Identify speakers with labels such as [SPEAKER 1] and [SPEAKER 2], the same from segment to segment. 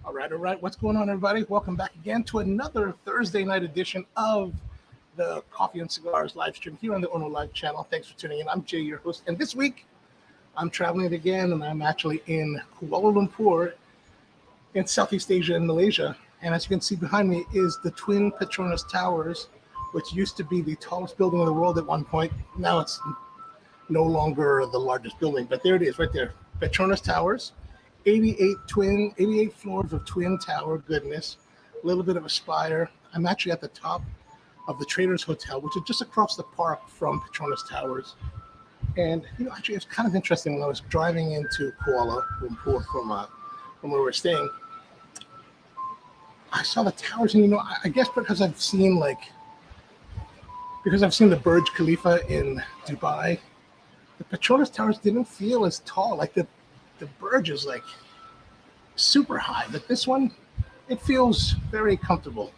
[SPEAKER 1] All right. What's going on, everybody? Welcome back again to another Thursday night edition of the Coffee and Cigars live stream here on the OnoLive channel. Thanks for tuning in. I'm Jay, your host, and this week I'm traveling again, and I'm actually in Kuala Lumpur in Southeast Asia in Malaysia. And as you can see behind me is the Twin Petronas Towers, which used to be the tallest building in the world at one point. Now it's no longer the largest building, but there it is right there. Petronas Towers, 88 floors of twin tower goodness, a little bit of a spire. I'm actually at the top of the Traders Hotel, which is just across the park from Petronas Towers. And actually, it's kind of interesting when I was driving into Kuala Lumpur from where we're staying. I saw the towers, and I guess because I've seen the Burj Khalifa in Dubai, the Petronas Towers didn't feel as tall. Like the Burj is like super high, but this one, it feels very comfortable.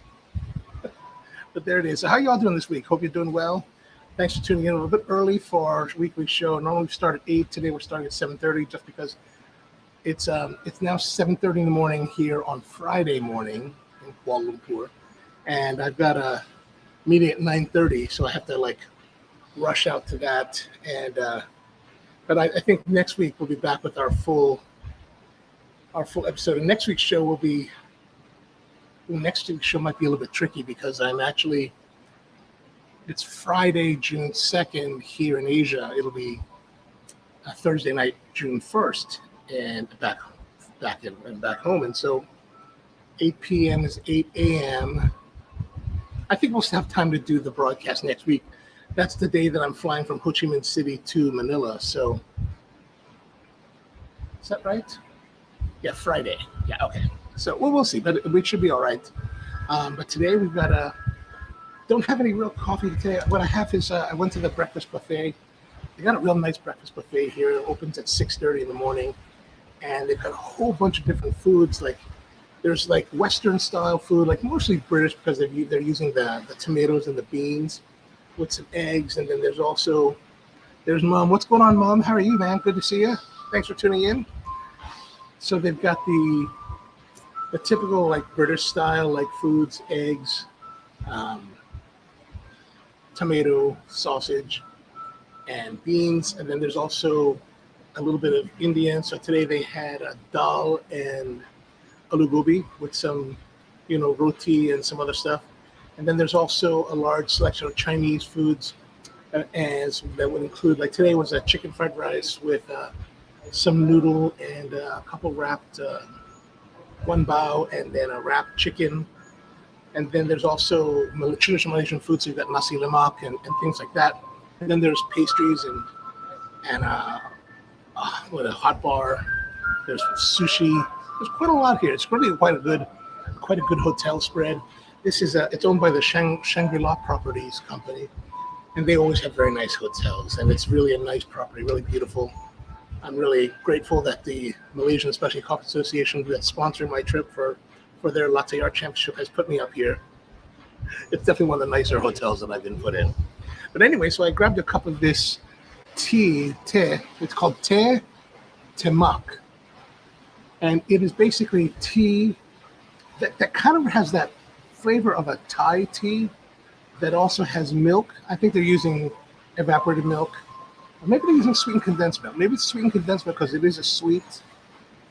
[SPEAKER 1] But there it is. So how y'all doing this week? Hope you're doing well. Thanks for tuning in a little bit early for our weekly show. Normally we start at 8. Today we're starting at 7:30 just because it's now 7:30 in the morning here on Friday morning in Kuala Lumpur. And I've got a meeting at 9:30, so I have to rush out to that. And but I think next week we'll be back with our full episode. And next week's show might be a little bit tricky because it's Friday, June 2nd here in Asia. It'll be Thursday night, June 1st, and back home. And so 8 p.m. is 8 a.m. I think we'll still have time to do the broadcast next week. That's the day that I'm flying from Ho Chi Minh City to Manila. So is that right? Yeah, Friday. Yeah, okay. So we'll see, but we should be all right. But today we've got don't have any real coffee today. What I have is I went to the breakfast buffet. They got a real nice breakfast buffet here. It opens at 6:30 in the morning, and they've got a whole bunch of different foods. There's Western style food, mostly British because they're using the tomatoes and the beans with some eggs. And then there's Mom. What's going on, Mom? How are you, man? Good to see you. Thanks for tuning in. So they've got the typical British style foods, eggs, tomato, sausage, and beans. And then there's also a little bit of Indian. So today they had a dal and aloo gobi with some, roti and some other stuff. And then there's also a large selection of Chinese foods, as that would include, today was a chicken fried rice with some noodle and a couple wrapped, one bao, and then a wrapped chicken. And then there's also traditional Malaysian food, so you've got nasi lemak and things like that. And then there's pastries and a hot bar. There's sushi. There's quite a lot here. It's really quite a good hotel spread. This is it's owned by the Shangri-La Properties company, and they always have very nice hotels. And it's really a nice property, really beautiful. I'm really grateful that the Malaysian Specialty Coffee Association, that's sponsoring my trip for their Latte Art Championship, has put me up here. It's definitely one of the nicer hotels that I've been put in. But anyway, so I grabbed a cup of this tea. It's called Teh Temak. And it is basically tea that kind of has that flavor of a Thai tea that also has milk. I think they're using evaporated milk. Or maybe they're using sweetened condensed milk. Maybe it's sweetened condensed milk because it is a sweet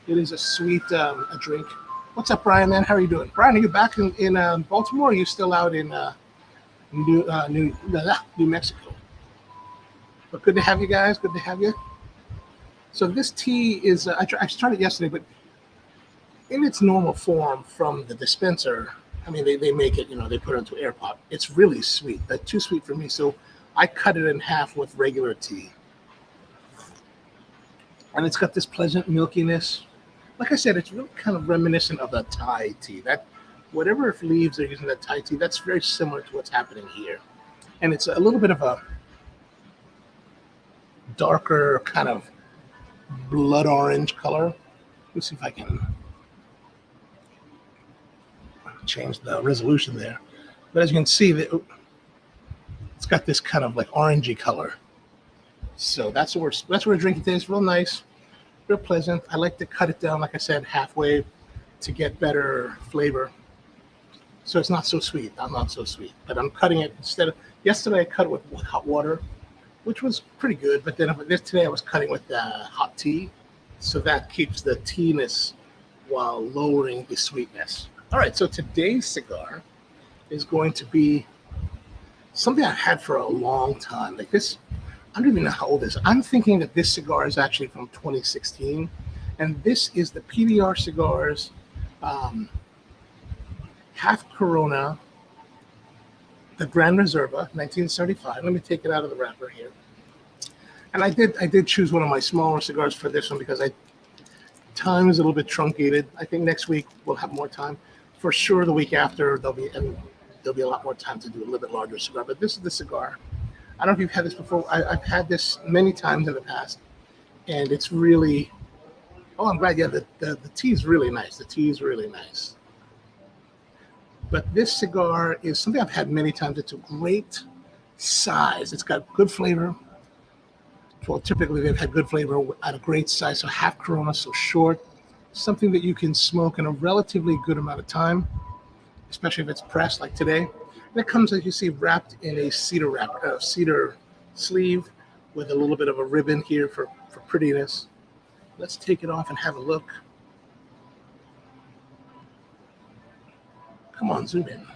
[SPEAKER 1] a drink. What's up, Brian, man? How are you doing? Brian, are you back in Baltimore, or are you still out in New Mexico? But good to have you guys. Good to have you. So this tea is, I tried it yesterday, but in its normal form from the dispenser, I mean, they make it, they put it into air pot. It's really sweet. That's too sweet for me. So I cut it in half with regular tea. And it's got this pleasant milkiness. Like I said, it's really kind of reminiscent of the Thai tea. That whatever leaves they're using that Thai tea, that's very similar to what's happening here. And it's a little bit of a darker kind of blood orange color. Let's see if I can change the resolution there. But as you can see, it's got this kind of orangey color. So that's what we're drinking today. It's real nice, real pleasant. I like to cut it down, like I said, halfway to get better flavor. So it's not so sweet. I'm not so sweet, but I'm cutting it instead of yesterday. I cut it with hot water, which was pretty good. But then today I was cutting with hot tea, so that keeps the teeness while lowering the sweetness. All right, so today's cigar is going to be something I've had for a long time. Like this, I don't even know how old it is. I'm thinking that this cigar is actually from 2016, and this is the PBR Cigars Half Corona, the Gran Reserva, 1975. Let me take it out of the wrapper here. And I did choose one of my smaller cigars for this one because time is a little bit truncated. I think next week we'll have more time. For sure, the week after there'll be a lot more time to do a little bit larger cigar. But this is the cigar. I don't know if you've had this before. I've had this many times in the past, and it's really. Oh, I'm glad. Yeah, the tea is really nice. The tea is really nice. But this cigar is something I've had many times. It's a great size. It's got good flavor. Well, typically they've had good flavor at a great size. So half Corona, so short. Something that you can smoke in a relatively good amount of time, especially if it's pressed like today. And it comes, as you see, wrapped in a cedar sleeve with a little bit of a ribbon here for prettiness. Let's take it off and have a look. Come on, zoom in.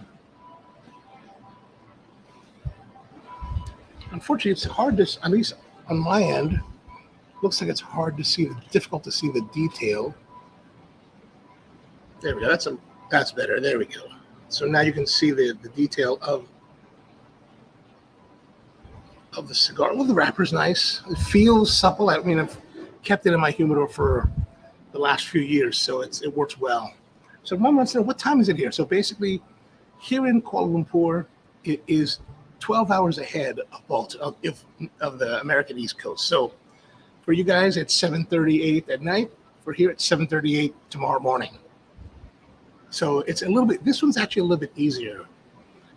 [SPEAKER 1] Unfortunately, it's hard to, at least on my end, looks like it's hard to see, difficult to see the detail. There we go. That's better. There we go. So now you can see the detail of the cigar. Well, the wrapper's nice. It feels supple. I mean, I've kept it in my humidor for the last few years, so it works well. So one wants to know, what time is it here? So basically, here in Kuala Lumpur, it is 12 hours ahead of the American East Coast. So for you guys, it's 7:38 at night. For here, it's 7:38 tomorrow morning. So it's a little bit. This one's actually a little bit easier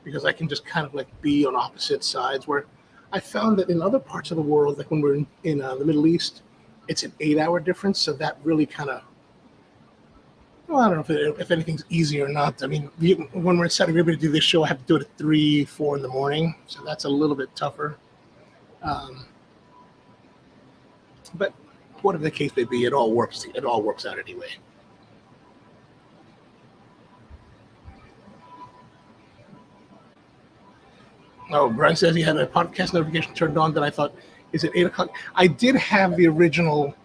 [SPEAKER 1] because I can just kind of like be on opposite sides. Where I found that in other parts of the world, like when we're in the Middle East, it's an 8-hour difference. So that really kind of. Well, I don't know if anything's easy or not. I mean, when we're in Saudi Arabia to do this show, I have to do it at 3, 4 in the morning. So that's a little bit tougher. But whatever the case may be, it all works. It all works out anyway. Oh, Brian says he had a podcast notification turned on that I thought, is it 8 o'clock? I did have the original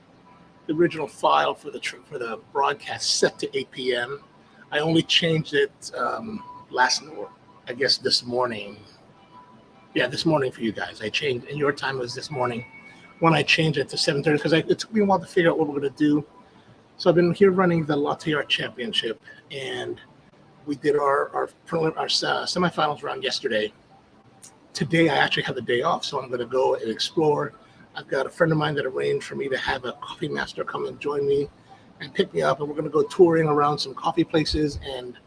[SPEAKER 1] file for the broadcast set to 8 p.m. I only changed it this morning. Yeah, this morning for you guys. I changed, and your time was this morning when I changed it to 7:30 because it took me a while to figure out what we're going to do. So I've been here running the Latte Art Championship, and we did our semifinals round yesterday. Today I actually have the day off, so I'm going to go and explore. I've got a friend of mine that arranged for me to have a coffee master come and join me and pick me up, and we're going to go touring around some coffee places, and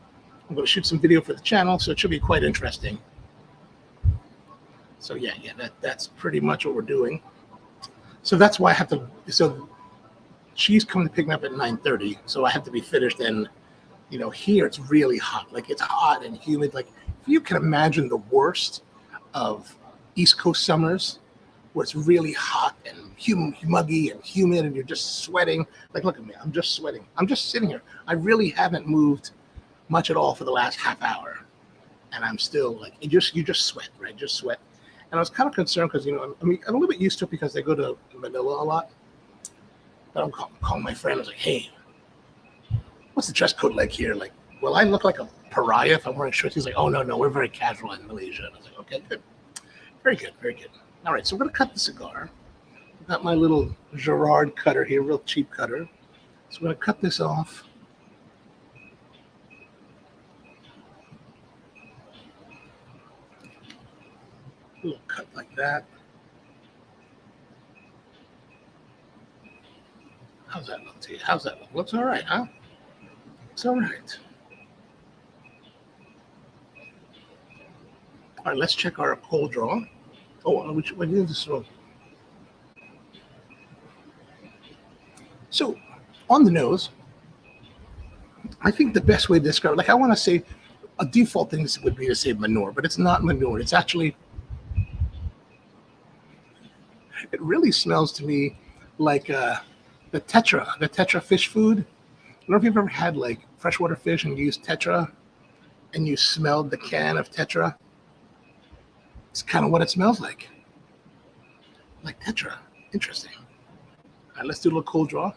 [SPEAKER 1] I'm going to shoot some video for the channel, so it should be quite interesting. So yeah, that's pretty much what we're doing. So that's why I have to. So she's coming to pick me up at 9:30, so I have to be finished. And here it's really hot. Like it's hot and humid. Like if you can imagine the worst of East Coast summers, where it's really hot and muggy and humid, and you're just sweating. Like, look at me, I'm just sweating. I'm just sitting here. I really haven't moved much at all for the last half hour, and I'm still like, you just sweat, right? Just sweat. And I was kind of concerned because I'm a little bit used to it because I go to Manila a lot. But I'm calling my friend. I was like, hey, what's the dress code like here? Like, will I look like a pariah if I'm wearing shorts? He's like, oh no, we're very casual in Malaysia. And I was like, okay, good, very good, very good. All right, so we're gonna cut the cigar. I've got my little Gerard cutter here, real cheap cutter. So I'm gonna cut this off. A little cut like that. How's that look to you? How's that look? Looks all right, huh? It's all right. All right, let's check our cold draw. Oh, we need to smoke. So, on the nose, I think the best way to describe it, like I want to say a default thing would be to say manure, but it's not manure. It's actually, it really smells to me like the Tetra fish food. I don't know if you've ever had like freshwater fish and you use Tetra and you smelled the can of Tetra. It's kind of what it smells like Tetra. Interesting. All right, let's do a little cold draw.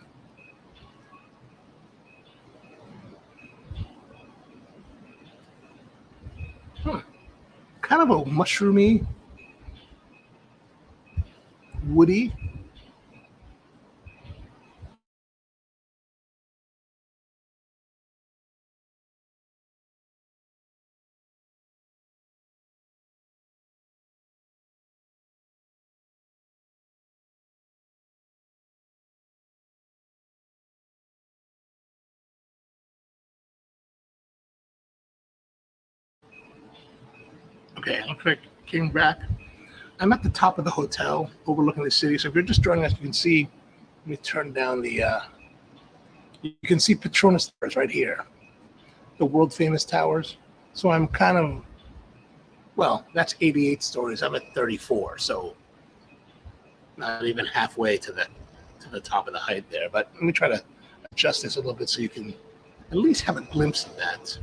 [SPEAKER 1] Kind of a mushroomy, woody. Okay, looks like came back. I'm at the top of the hotel overlooking the city. So if you're just joining us, you can see, let me turn down the, you can see Petronas Towers right here, the world famous towers. So I'm kind of, well, that's 88 stories. I'm at 34. So not even halfway to the top of the height there. But let me try to adjust this a little bit so you can at least have a glimpse of that.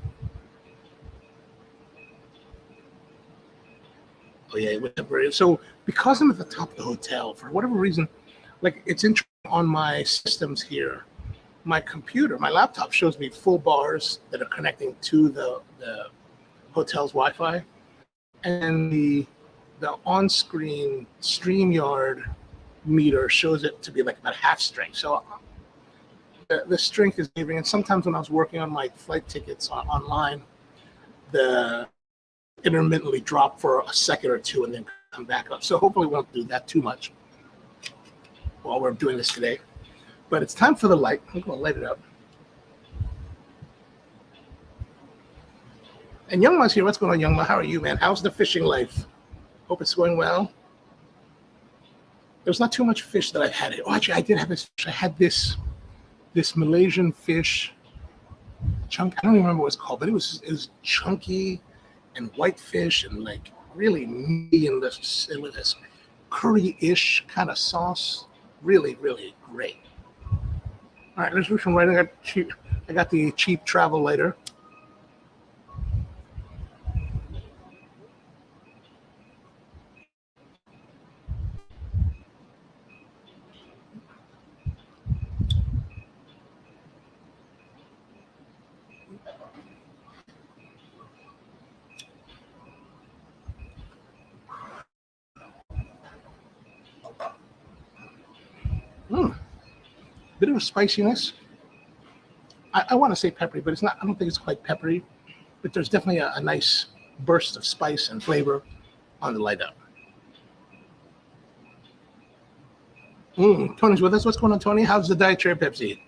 [SPEAKER 1] Oh yeah, whatever. So because I'm at the top of the hotel, for whatever reason, like it's on my systems here, my computer, my laptop shows me full bars that are connecting to the hotel's Wi-Fi, and the on-screen StreamYard meter shows it to be like about half strength. So the strength is leaving, and sometimes when I was working on my flight tickets online, the intermittently drop for a second or two and then come back up. So hopefully we won't do that too much while we're doing this today. But it's time for the light. I'm going to light it up. And Youngma's here. What's going on, Youngma? How are you, man? How's the fishing life? Hope it's going well. There's not too much fish that I've had. Oh, actually, I did have this fish. I had this Malaysian fish chunk. I don't even remember what it's called, but it was chunky and white fish and like really meaty and with this curry-ish kind of sauce. Really, really great. All right, let's do some writing. I got the cheap travel lighter. Bit of spiciness. I want to say peppery, but it's not. I don't think it's quite peppery. But there's definitely a nice burst of spice and flavor on the light up. Tony's with us. What's going on, Tony? How's the dietary Pepsi?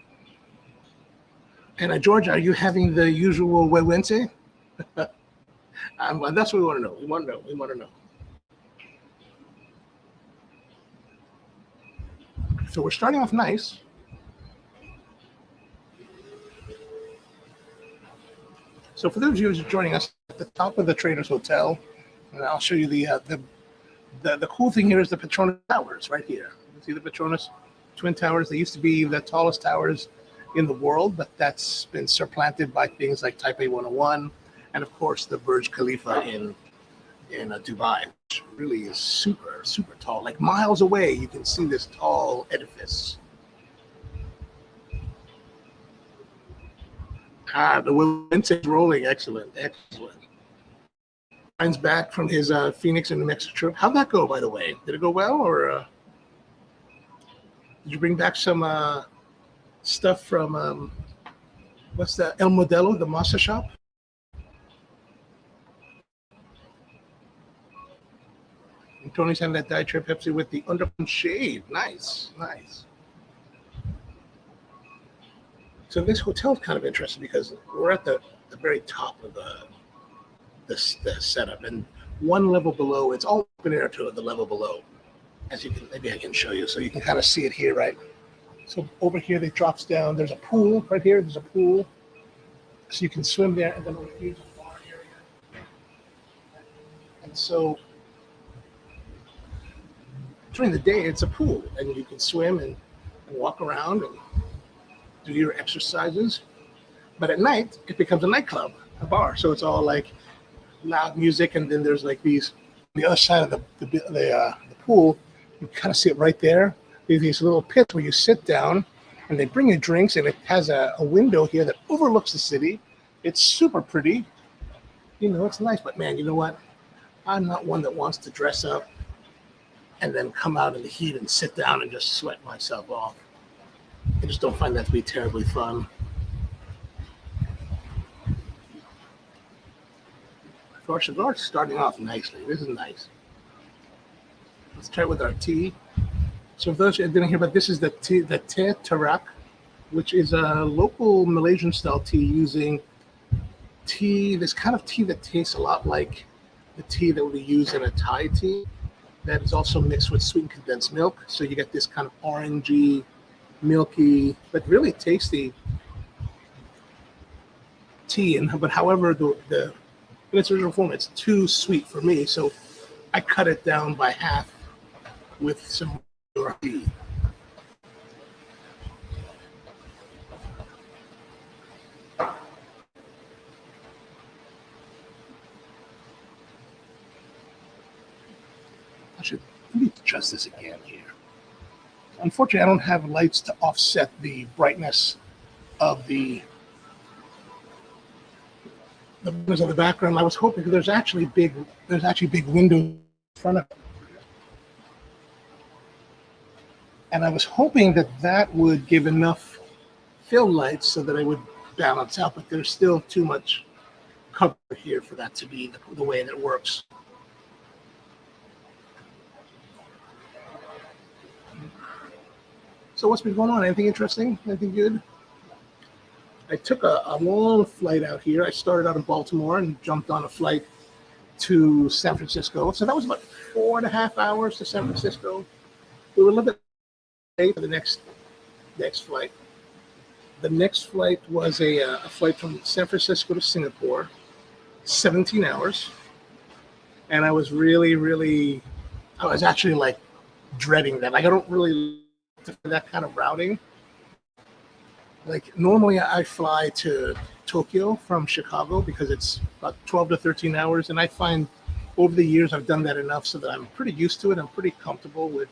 [SPEAKER 1] And Georgia, are you having the usual Wednesday? That's what we want to know. We want to know. So we're starting off nice. So for those of you who are joining us at the top of the Traders Hotel, and I'll show you the cool thing here is the Petronas Towers right here. You see the Petronas Twin Towers? They used to be the tallest towers in the world, but that's been supplanted by things like Taipei 101 and of course the Burj Khalifa in Dubai, which really is super, super tall. Like miles away, you can see this tall edifice. The wind is rolling. Excellent. Ryan's back from his Phoenix and New Mexico trip. How'd that go, by the way? Did it go well, or did you bring back some stuff from what's that? El Modelo, the masa shop? And Tony's having that dietary Pepsi with the undertone shade. Nice. So this hotel is kind of interesting because we're at the very top of the setup, and one level below, it's all open air to the level below. As you can, maybe I can show you, so you can kind of see it here, right? So over here, it drops down. There's a pool right here. There's a pool, So you can swim there, and then over here's a bar area. And so during the day, it's a pool, and you can swim and walk around and do your exercises. But at night, it becomes a nightclub, a bar. So it's all like loud music, and then there's like these on the other side of the pool. You kind of see it right there. There's these little pits where you sit down, and they bring you drinks, and it has a window here that overlooks the city. It's super pretty. You know, it's nice. But man, you know what? I'm not one that wants to dress up and then come out in the heat and sit down and just sweat myself off. I just don't find that to be terribly fun. So our cigar's starting off nicely. This is nice. Let's try it with our tea. So for those who didn't hear about this, is the tea, the teh tarak, which is a local Malaysian style tea using tea, this kind of tea that tastes a lot like the tea that we use in a Thai tea. That is also mixed with sweetened condensed milk. So you get this kind of orangey, milky, but really tasty tea. But however, the in its original form, it's too sweet for me. So I cut it down by half with some tea. Let me adjust this again here. Unfortunately, I don't have lights to offset the brightness of the brightness of the background. I was hoping, because there's actually big windows in front of it, and I was hoping that would give enough fill lights so that I would balance out. But there's still too much cover here for that to be the way that works. So what's been going on? Anything interesting? Anything good? I took a long flight out here. I started out in Baltimore and jumped on a flight to San Francisco. So that was about 4.5 hours to San Francisco. We were a little bit late for the next flight. The next flight was a flight from San Francisco to Singapore, 17 hours. And I was I was actually like dreading that. Like, I don't really that kind of routing. Like, normally I fly to Tokyo from Chicago because it's about 12 to 13 hours, and I find over the years I've done that enough so that I'm pretty used to it. I'm pretty comfortable with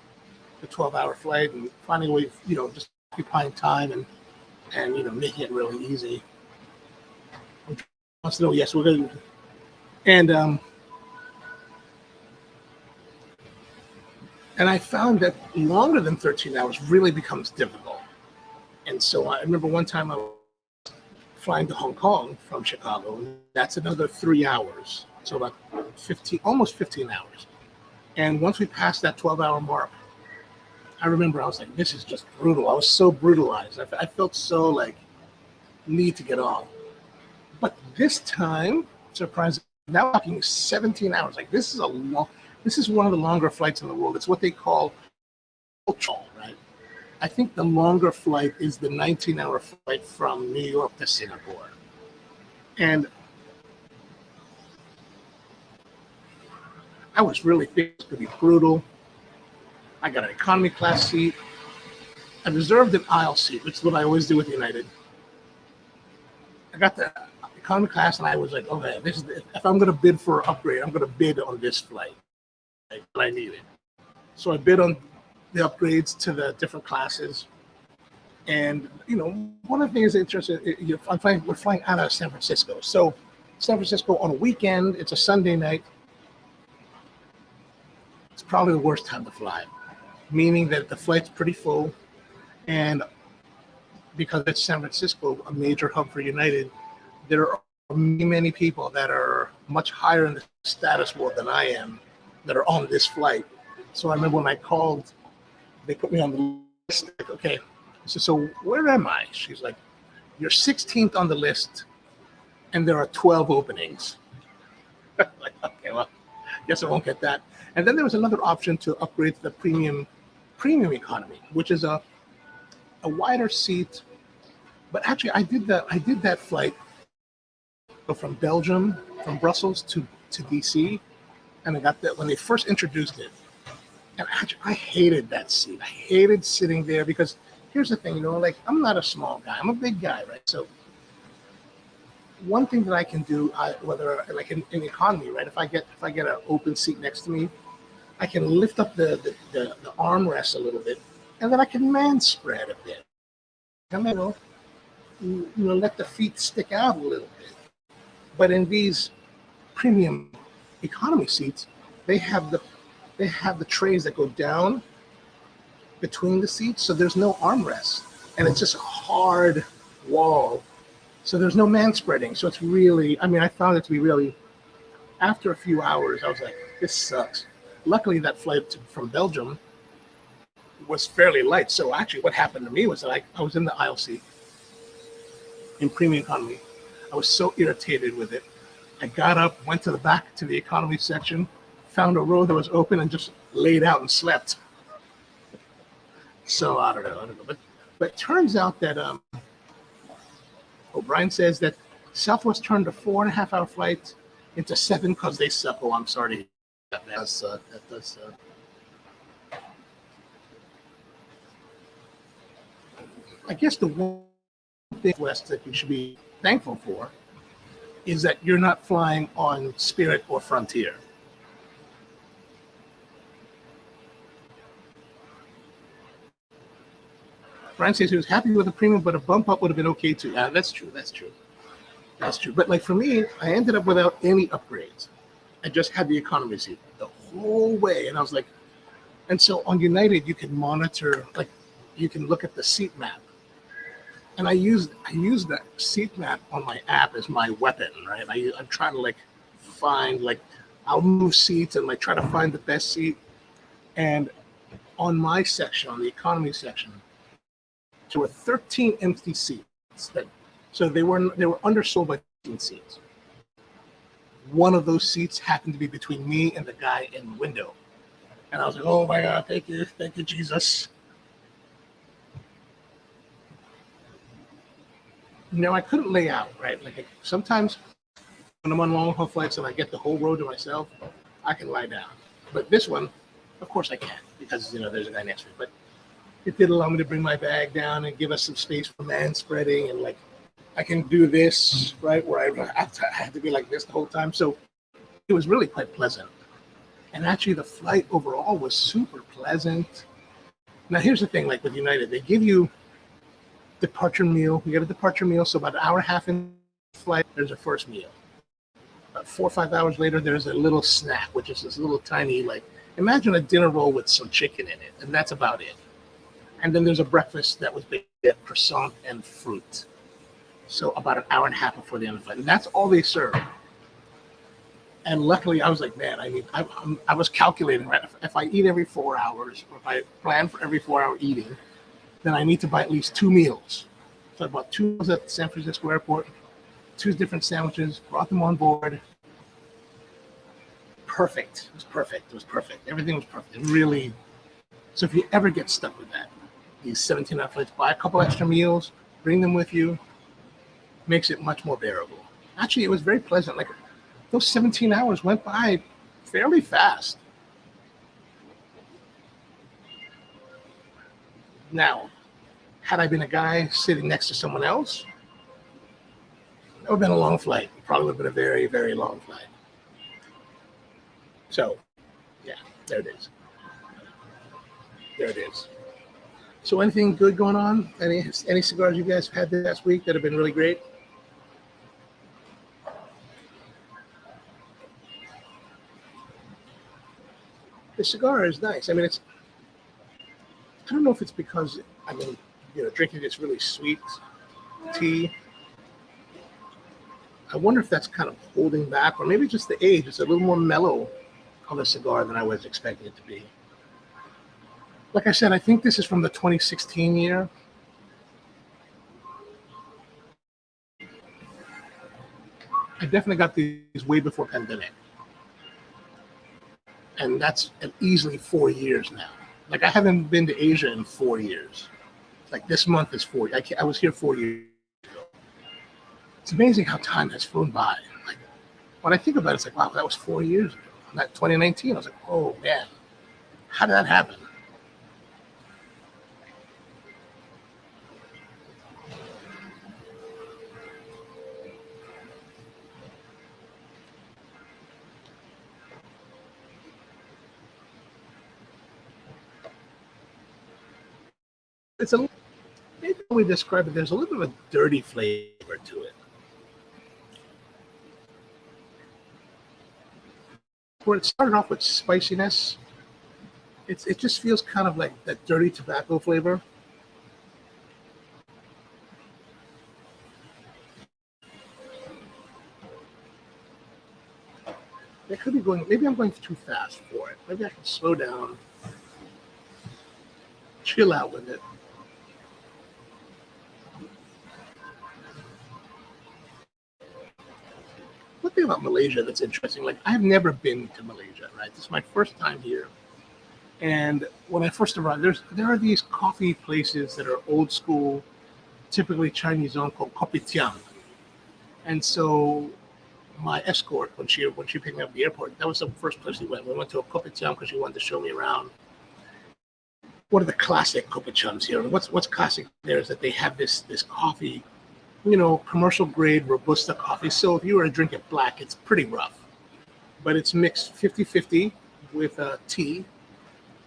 [SPEAKER 1] the 12-hour flight and finding a way, just occupying time and making it really easy. Wants to know, yes, we're going to, and I found that longer than 13 hours really becomes difficult. And so I remember one time I was flying to Hong Kong from Chicago, and that's another 3 hours. So about almost 15 hours. And once we passed that 12-hour mark, I remember I was like, this is just brutal. I was so brutalized. I felt so like need to get off. But this time, surprisingly, now I'm talking 17 hours. Like, this is one of the longer flights in the world. It's what they call ultra, right? I think the longer flight is the 19-hour flight from New York to Singapore. And I was really thinking it was going to be brutal. I got an economy class seat. I reserved an aisle seat, which is what I always do with United. I got the economy class, and I was like, okay, if I'm going to bid for an upgrade, I'm going to bid on this flight. I needed. So I bid on the upgrades to the different classes. And, one of the things that's interesting, we're flying out of San Francisco. So San Francisco on a weekend, it's a Sunday night. It's probably the worst time to fly, meaning that the flight's pretty full. And because it's San Francisco, a major hub for United, there are many people that are much higher in the status world than I am that are on this flight. So I remember when I called, they put me on the list. Like, okay. I said, so where am I? She's like, you're 16th on the list, and there are 12 openings. Like, okay, well, guess I won't get that. And then there was another option to upgrade to the premium economy, which is a wider seat. But actually, I did that flight but from Belgium, from Brussels to DC, and I got that when they first introduced it. And actually, I hated that seat. I hated sitting there because here's the thing, like I'm not a small guy. I'm a big guy, right? So one thing that I can do, whether like in economy, right? If I get an open seat next to me, I can lift up the armrest a little bit, and then I can man spread a bit. And let the feet stick out a little bit. But in these premium economy seats, they have the trays that go down between the seats, so there's no armrest, and it's just a hard wall. So there's no man spreading. So it's really, I found it to be really, after a few hours, I was like, this sucks. Luckily, that flight from Belgium was fairly light. So actually what happened to me was that I was in the aisle seat in premium economy. I was so irritated with it. I got up, went to the back to the economy section, found a row that was open, and just laid out and slept. So I don't know. But it turns out that O'Brien says that Southwest turned a 4.5-hour flight into 7 because they suck. Oh, I'm sorry. That does suck. I guess the one thing, West, that you should be thankful for is that you're not flying on Spirit or Frontier. Brian says he was happy with the premium, but a bump up would have been okay too. That's true. But like for me, I ended up without any upgrades. I just had the economy seat the whole way, and I was like, and so on United you can monitor, like you can look at the seat map, and I use that seat map on my app as my weapon, right? I'm trying to like find, like I'll move seats and like try to find the best seat, and on my section, on the economy section, there were 13 empty seats. So they were undersold by 15 seats. One of those seats happened to be between me and the guy in the window. And I was like, oh my God, thank you, Jesus. Now I couldn't lay out, right? Like sometimes when I'm on long haul flights and I get the whole row to myself, I can lie down. But this one, of course I can't, because there's a guy next to me. But it did allow me to bring my bag down and give us some space for man spreading, and like I can do this, right, where I had to be like this the whole time. So it was really quite pleasant. And actually the flight overall was super pleasant. Now here's the thing, like with United, they give you departure meal. You get a departure meal, so about an hour and a half in flight, there's a first meal. About 4 or 5 hours later, there's a little snack, which is this little tiny, like, imagine a dinner roll with some chicken in it, and that's about it. And then there's a breakfast that was baked, croissant and fruit. So about an hour and a half before the end of the flight. And that's all they serve. And luckily, I was like, man, I was calculating, right? If I eat every 4 hours, or if I plan for every 4-hour eating, then I need to buy at least 2 meals. So I bought 2 meals at San Francisco airport, 2 different sandwiches, brought them on board. Perfect. It was perfect. Everything was perfect. It really. So if you ever get stuck with that, these 17-hour flights, buy a couple extra meals, bring them with you, makes it much more bearable. Actually, it was very pleasant. Like those 17 hours went by fairly fast. Now, had I been a guy sitting next to someone else, that would have been a long flight. It probably would have been a very, very long flight. So, yeah, there it is. So anything good going on? Any cigars you guys had this last week that have been really great? The cigar is nice. I don't know if it's because, drinking this really sweet tea. I wonder if that's kind of holding back, or maybe just the age. It's a little more mellow on the cigar than I was expecting it to be. Like I said, I think this is from the 2016 year. I definitely got these way before pandemic. And that's easily 4 years now. Like I haven't been to Asia in 4 years. Like this month is 4. I was here 4 years ago. It's amazing how time has flown by. Like when I think about it, it's like, wow, that was 4 years ago. And that 2019, I was like, oh man, how did that happen? It's a maybe we describe it. There's a little bit of a dirty flavor to it. Where it started off with spiciness, it just feels kind of like that dirty tobacco flavor. It could be going. Maybe I'm going too fast for it. Maybe I can slow down, chill out with it. One thing about Malaysia that's interesting, like I've never been to Malaysia, right? This is my first time here. And when I first arrived, there are these coffee places that are old school, typically Chinese owned, called kopitiam. And so my escort, when she picked me up at the airport, that was the first place we went. We went to a kopitiam because she wanted to show me around. What are the classic kopitiams here? And what's classic there is that they have this coffee, commercial grade Robusta coffee. So if you were to drink it black, it's pretty rough. But it's mixed 50-50 with tea.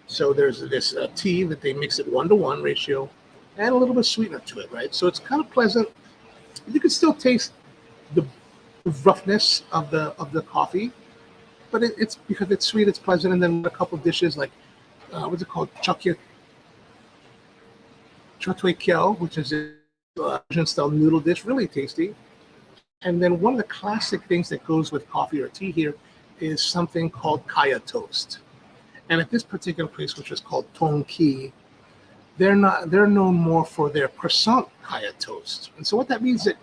[SPEAKER 1] So there's this tea that they mix at 1-to-1 ratio and a little bit of sweetener to it, right? So it's kind of pleasant. You can still taste the roughness of the coffee, but it's because it's sweet, it's pleasant. And then a couple of dishes like, what's it called? Chotui kiao, which is a Asian style noodle dish, really tasty. And then one of the classic things that goes with coffee or tea here is something called kaya toast. And at this particular place, which is called Tong Ki, they're known more for their croissant kaya toast. And so what that means is that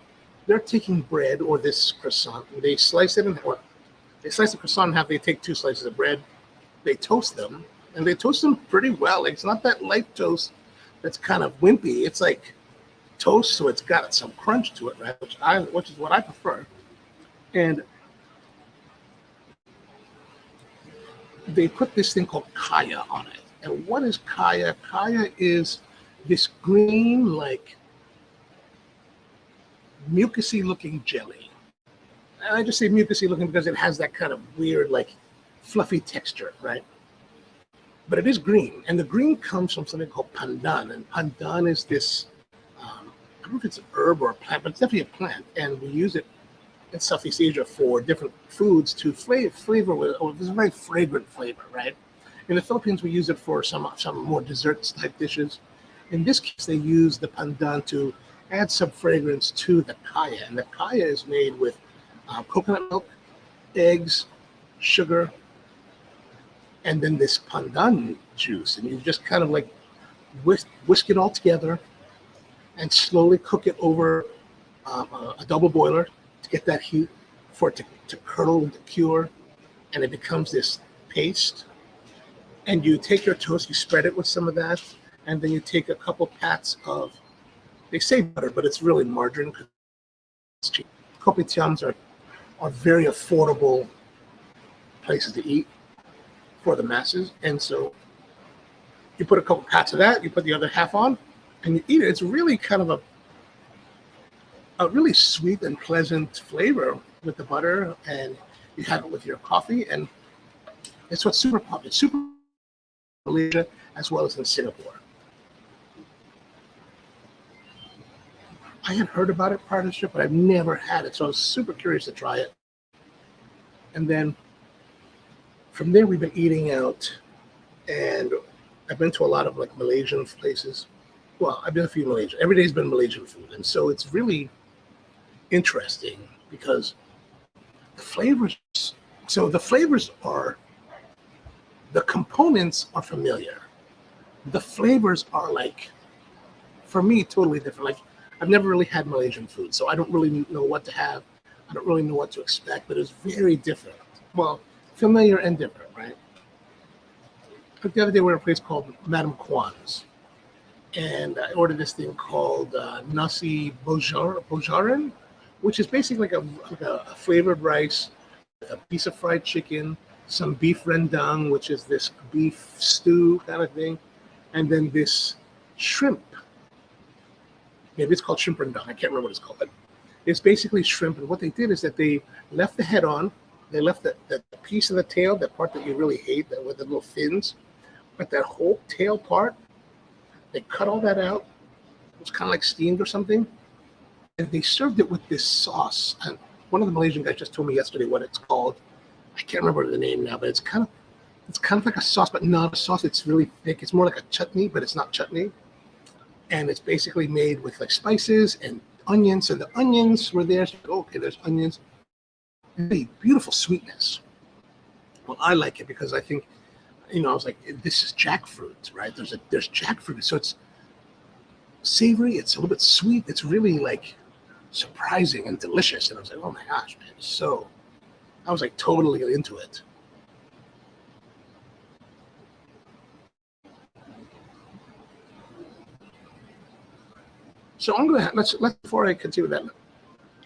[SPEAKER 1] they're taking bread or this croissant, and they slice it they slice the croissant in half. They take 2 slices of bread, they toast them, and they toast them pretty well. Like, it's not that light toast that's kind of wimpy. It's like toast, so it's got some crunch to it, right? Which is what I prefer. And they put this thing called kaya on it. And what is kaya? Kaya is this green, like mucusy looking jelly. And I just say mucusy looking because it has that kind of weird, like fluffy texture, right? But it is green. And the green comes from something called pandan. And pandan is this, I don't know if it's an herb or a plant, but it's definitely a plant. And we use it in Southeast Asia for different foods to flavor with, or it's a very fragrant flavor, right? In the Philippines, we use it for some more desserts type dishes. In this case, they use the pandan to add some fragrance to the kaya. And the kaya is made with coconut milk, eggs, sugar, and then this pandan juice. And you just kind of like whisk it all together and slowly cook it over a double boiler to get that heat for it to curdle and to cure. And it becomes this paste. And you take your toast, you spread it with some of that, and then you take a couple pats of, they say butter, but it's really margarine because it's cheap. Kopitiams are very affordable places to eat for the masses. And so you put a couple pats of that, you put the other half on, and you eat it. It's really kind of a really sweet and pleasant flavor with the butter, and you have it with your coffee. And it's what's super popular. It's super Malaysia as well as in Singapore. I had heard about it prior to this trip, but I've never had it, so I was super curious to try it. And then from there, we've been eating out, and I've been to a lot of like Malaysian places. Well, I've been to a few Malaysian. Every day's been Malaysian food, and so it's really interesting because the flavors. So the flavors are. The components are familiar. The flavors are like, for me, totally different. Like, I've never really had Malaysian food, so I don't really know what to have. I don't really know what to expect, but it's very different. Well, familiar and different, right? But the other day we were at a place called Madame Kwan's, and I ordered this thing called nasi bojaran, which is basically like a flavored rice, a piece of fried chicken, some beef rendang, which is this beef stew kind of thing, and then this shrimp. Maybe it's called shrimp rendang. I can't remember what it's called, but it's basically shrimp. And what they did is that they left the head on. They left the piece of the tail, that part that you really hate, that with the little fins. But that whole tail part, they cut all that out. It was kind of like steamed or something. And they served it with this sauce. And one of the Malaysian guys just told me yesterday what it's called. I can't remember the name now, but it's kind of like a sauce, but not a sauce. It's really thick. It's more like a chutney, but it's not chutney. And it's basically made with like spices and onions. And the onions were there. So, okay, there's onions. Really beautiful sweetness. Well, I like it because I think, I was like, this is jackfruit, right? There's jackfruit. So it's savory. It's a little bit sweet. It's really like surprising and delicious. And I was like, oh my gosh, man. So I was like totally into it. So I'm gonna let's before I continue that,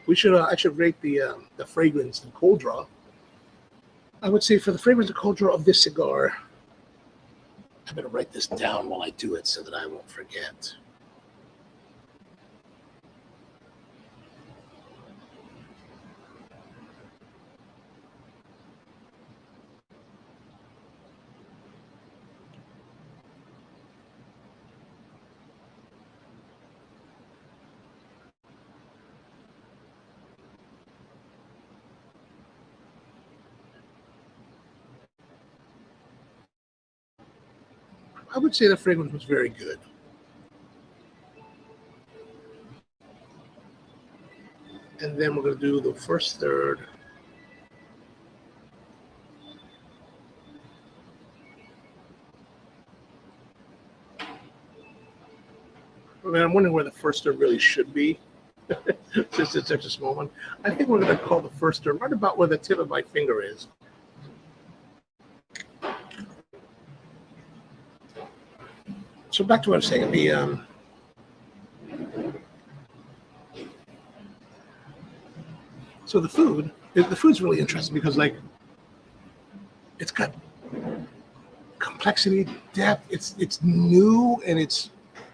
[SPEAKER 1] I should rate the fragrance and cold draw. I would say for the fragrance and cold draw of this cigar, I'm gonna write this down while I do it so that I won't forget. I would say the fragrance was very good. And then we're going to do the first third. I mean, I'm wondering where the first third really should be, since it's such a small one. I think we're going to call the first third right about where the tip of my finger is. So back to what I was saying. So the food's really interesting because like it's got complexity, depth. It's new and it's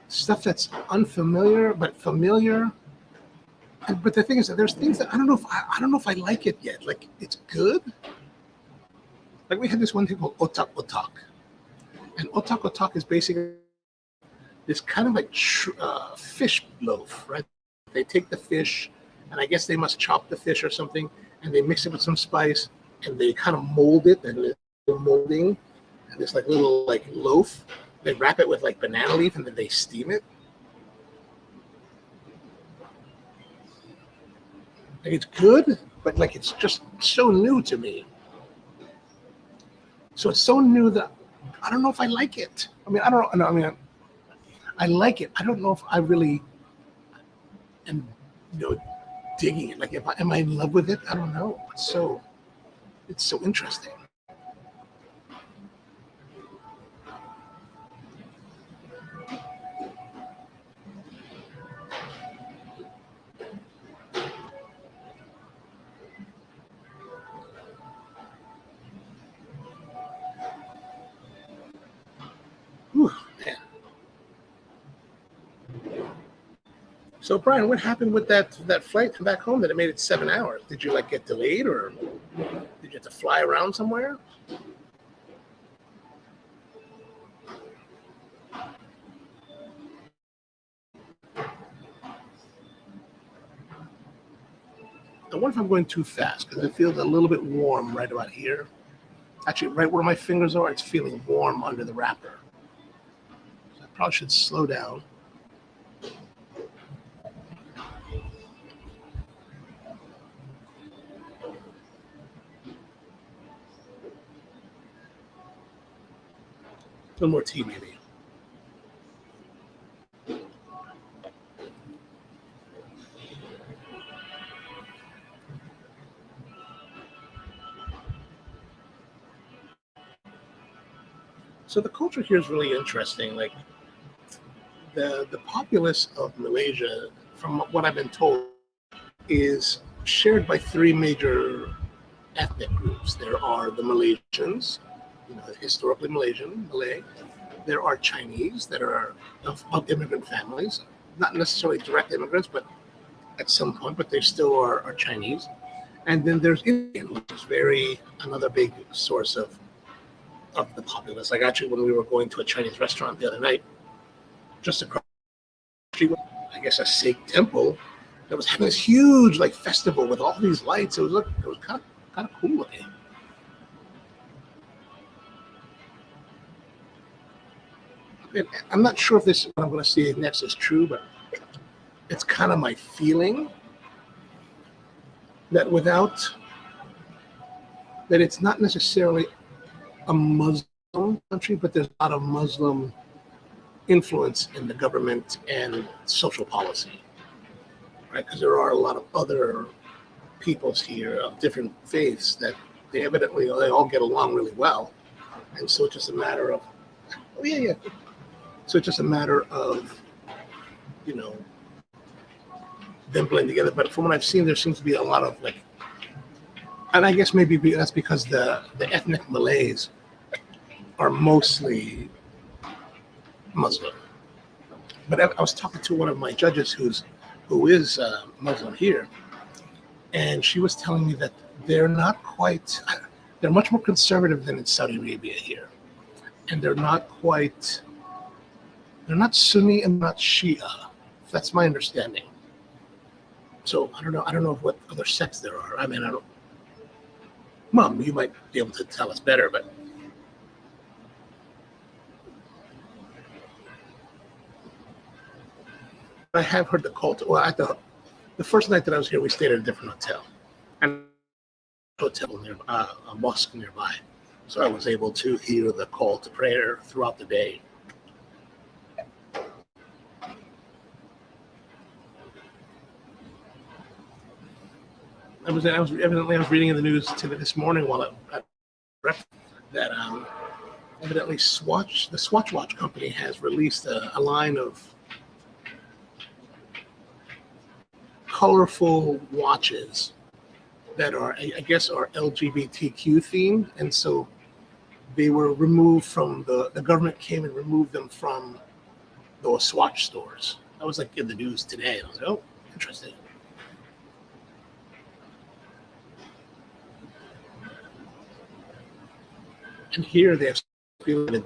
[SPEAKER 1] stuff that's unfamiliar but familiar. But the thing is that there's things that I don't know if I like it yet. Like it's good. Like we had this one thing called otak otak, and otak otak is basically this kind of like fish loaf, right? They take the fish, and I guess they must chop the fish or something, and they mix it with some spice, and they kind of mold it, and they're molding, and this like little like loaf. They wrap it with like banana leaf, and then they steam it. Like it's good, but like it's just so new to me. So it's so new that I don't know if I like it. I mean, I don't know. I mean, I like it. I don't know if I really am, digging it. Like, am I in love with it? I don't know. It's so interesting. Whew, man. So Brian, what happened with that flight back home that it made it 7 hours? Did you like get delayed, or did you have to fly around somewhere? I wonder if I'm going too fast because it feels a little bit warm right about here. Actually, right where my fingers are, it's feeling warm under the wrapper. So I probably should slow down. A little more tea, maybe. So the culture here is really interesting. Like the populace of Malaysia, from what I've been told, is shared by three major ethnic groups. There are the Malaysians, historically Malaysian, Malay. There are Chinese that are of immigrant families, not necessarily direct immigrants, but at some point, but they still are Chinese. And then there's Indian, which is another big source of the populace. Like actually, when we were going to a Chinese restaurant the other night, just across the street, I guess a Sikh temple that was having this huge festival with all these lights. It was kind of cool looking. And I'm not sure if what I'm going to see next is true, but it's kind of my feeling that that it's not necessarily a Muslim country, but there's a lot of Muslim influence in the government and social policy, right? Because there are a lot of other peoples here of different faiths that they all get along really well, and so it's just a matter of So it's just a matter of them blending together. But from what I've seen, there seems to be a lot of and I guess maybe that's because the ethnic Malays are mostly Muslim. But I was talking to one of my judges who is Muslim here, and she was telling me that they're much more conservative than in Saudi Arabia here, and they're not Sunni and not Shia. That's my understanding. So I don't know what other sects there are. I mean, Mom, you might be able to tell us better, but I have heard the cult. Well, the first night that I was here, we stayed at a different hotel, and a mosque nearby. So I was able to hear the call to prayer throughout the day. I was reading in the news this morning while that evidently the Swatch Watch company has released a line of colorful watches that I guess are LGBTQ themed, and so they were removed from the government came and removed them from those Swatch stores. I was in the news today, and I was like, oh, interesting. And here they have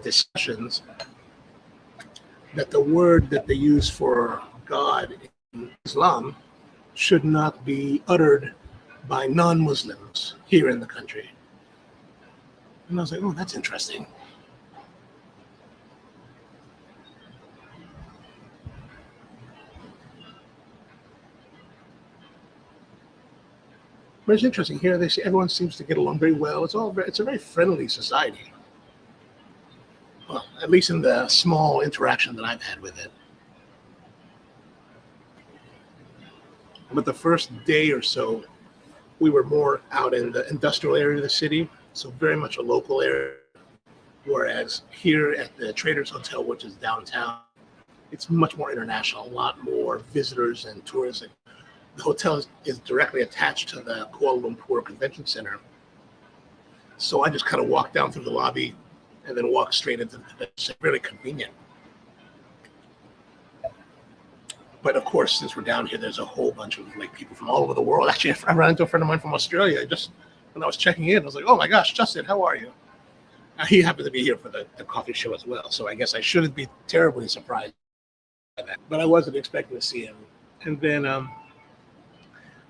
[SPEAKER 1] discussions that the word that they use for God in Islam should not be uttered by non-Muslims here in the country. And I was like, oh, that's interesting. But it's interesting here. They see everyone seems to get along very well. It's a very friendly society. Well, at least in the small interaction that I've had with it. But the first day or so, we were more out in the industrial area of the city, so very much a local area. Whereas here at the Traders Hotel, which is downtown, it's much more international, a lot more visitors and tourists. The hotel is directly attached to the Kuala Lumpur Convention Center. So I just kind of walked down through the lobby and then walked straight into the convention. It's really convenient. But of course, since we're down here, there's a whole bunch of people from all over the world. Actually, I ran into a friend of mine from Australia just when I was checking in. I was like, oh my gosh, Justin, how are you? He happened to be here for the coffee show as well. So I guess I shouldn't be terribly surprised by that. But I wasn't expecting to see him. And then,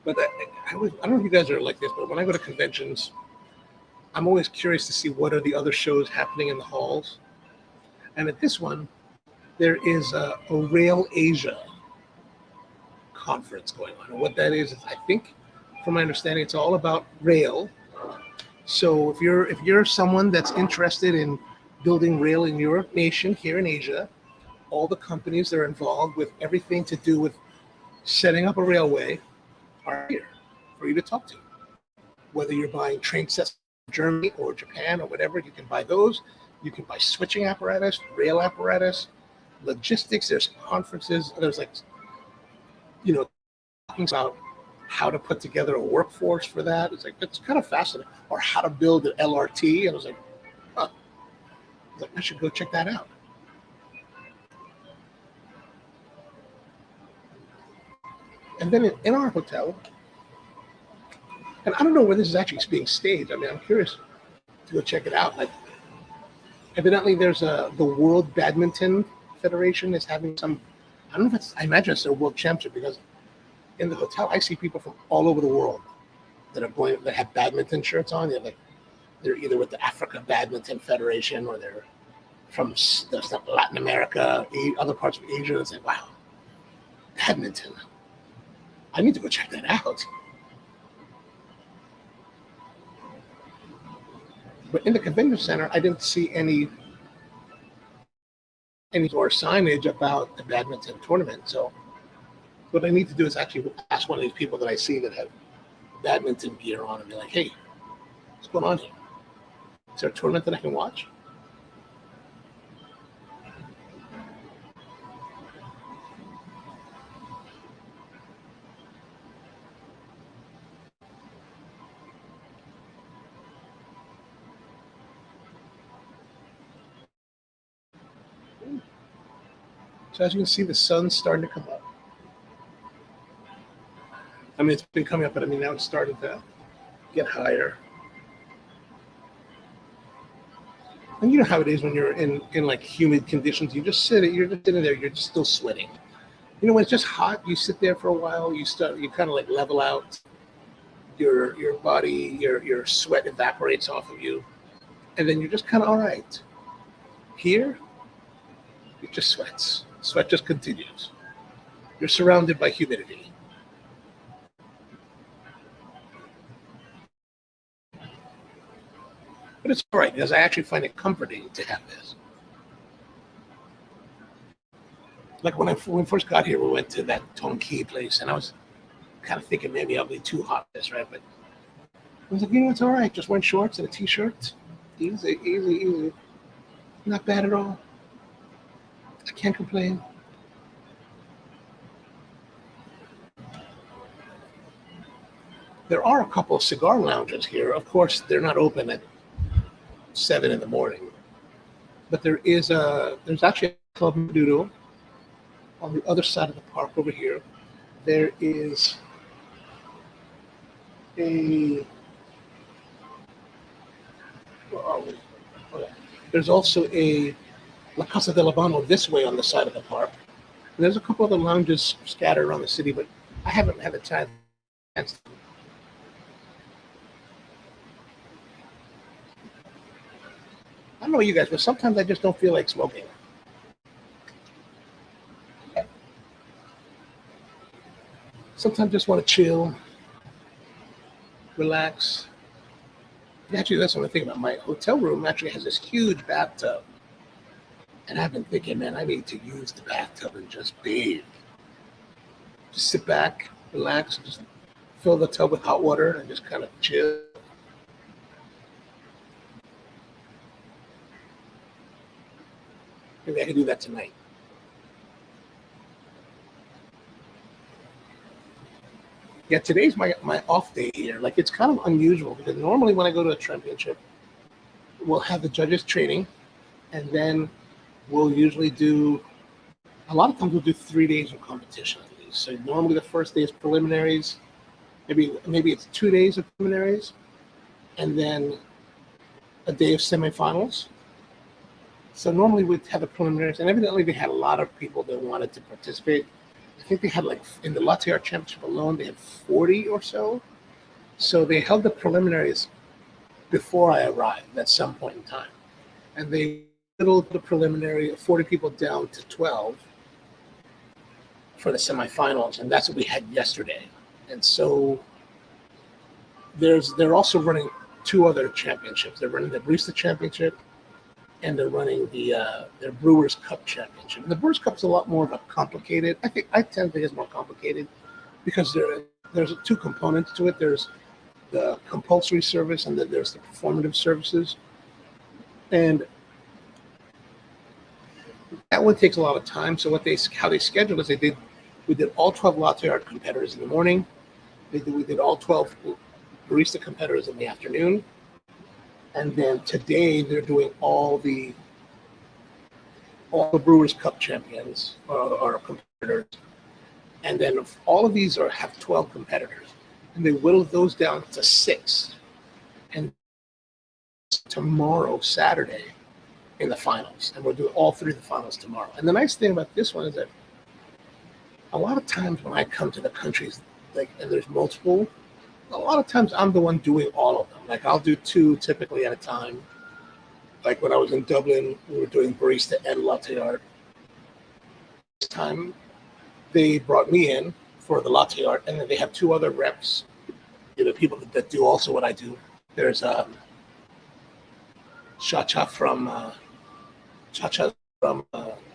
[SPEAKER 1] but I don't know if you guys are like this, but when I go to conventions, I'm always curious to see what are the other shows happening in the halls. And at this one, there is a Rail Asia conference going on. And what that is, I think, from my understanding, it's all about rail. So if you're someone that's interested in building rail in your nation here in Asia, all the companies that are involved with everything to do with setting up a railway are here for you to talk to. Whether you're buying train sets from Germany or Japan or whatever, you can buy those. You can buy switching apparatus, rail apparatus, logistics. There's conferences. There's talking about how to put together a workforce for that. It's like, it's kind of fascinating. Or how to build an LRT. And I was like, huh. I was like, I should go check that out. And then in our hotel, and I don't know where this is actually being staged. I mean, I'm curious to go check it out. Like, evidently, there's the World Badminton Federation is having some. I don't know if it's. I imagine it's their world championship, because in the hotel I see people from all over the world that are going, that have badminton shirts on. They're either with the Africa Badminton Federation, or they're from Latin America, other parts of Asia. And it's like, wow, badminton. I need to go check that out. But in the convention center, I didn't see any more signage about the badminton tournament. So what I need to do is actually ask one of these people that I see that have badminton gear on and be like, hey, what's going on here? Is there a tournament that I can watch? So as you can see, the sun's starting to come up. I mean, it's been coming up, but I mean, now it's starting to get higher. And you know how it is when you're in like humid conditions. You're just sitting there, you're just still sweating. You know, when it's just hot, you sit there for a while, you kind of like level out. Your body, your sweat evaporates off of you, and then you're just kind of all right. Here, it just sweats. Sweat just continues. You're surrounded by humidity. But it's all right, because I actually find it comforting to have this. Like when we first got here, we went to that Tonki place, and I was kind of thinking maybe I'll be too hot for this, right? But I was like, you know, it's all right. Just wearing shorts and a t-shirt. Easy. Not bad at all. I can't complain. There are a couple of cigar lounges here. Of course, they're not open at 7 in the morning. But there's actually a Club Doodle on the other side of the park over here. There is there's also a La Casa del Habano this way on the side of the park. And there's a couple other lounges scattered around the city, but I haven't had a chance. I don't know you guys, but sometimes I just don't feel like smoking. Sometimes I just want to chill, relax. Actually, that's what I think about. My hotel room actually has this huge bathtub. And I've been thinking, man, I need to use the bathtub and just bathe. Just sit back, relax, and just fill the tub with hot water and just kind of chill. Maybe I can do that tonight. Yeah, today's my off day here. Like, it's kind of unusual because normally when I go to a championship, we'll have the judges training, and then we'll usually do, a lot of times we'll do 3 days of competition at least. So normally the first day is preliminaries, maybe it's 2 days of preliminaries, and then a day of semifinals. So normally we'd have the preliminaries, and evidently they had a lot of people that wanted to participate. I think they had, like, in the latte art championship alone, they had 40 or so. So they held the preliminaries before I arrived at some point in time. And they whittled the preliminary 40 people down to 12 for the semifinals. And that's what we had yesterday. And so they're also running 2 other championships. They're running the Barista Championship, and they're running their Brewers Cup Championship. And the Brewers Cup's a lot more of a complicated. I tend to think it's more complicated because there's 2 components to it. There's the compulsory service, and then there's the performative services. And that one takes a lot of time. So how they scheduled is we did all 12 latte art competitors in the morning, We did all 12 barista competitors in the afternoon, and then today they're doing all the Brewers Cup champions or competitors, and then all of these have 12 competitors, and they whittled those down to 6, and tomorrow, Saturday, in the finals, and we'll do all 3 of the finals tomorrow. And the nice thing about this one is that a lot of times when I come to the countries, like, and there's multiple, a lot of times I'm the one doing all of them. Like, I'll do 2 typically at a time. Like when I was in Dublin, we were doing barista and latte art. This time, they brought me in for the latte art, and then they have 2 other reps, people that do also what I do. There's Chacha from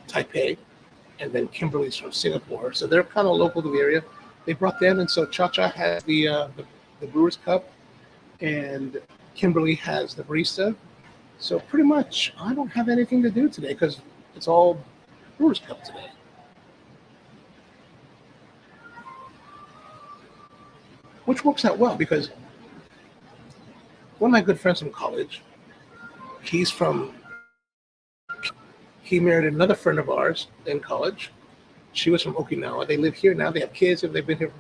[SPEAKER 1] Taipei, and then Kimberly's from Singapore. So they're kind of local to the area. They brought them, and so Chacha has the Brewers Cup, and Kimberly has the barista. So pretty much, I don't have anything to do today because it's all Brewers Cup today. Which works out well because one of my good friends from college, he married another friend of ours in college. She was from Okinawa. They live here now. They have kids, and they've been here.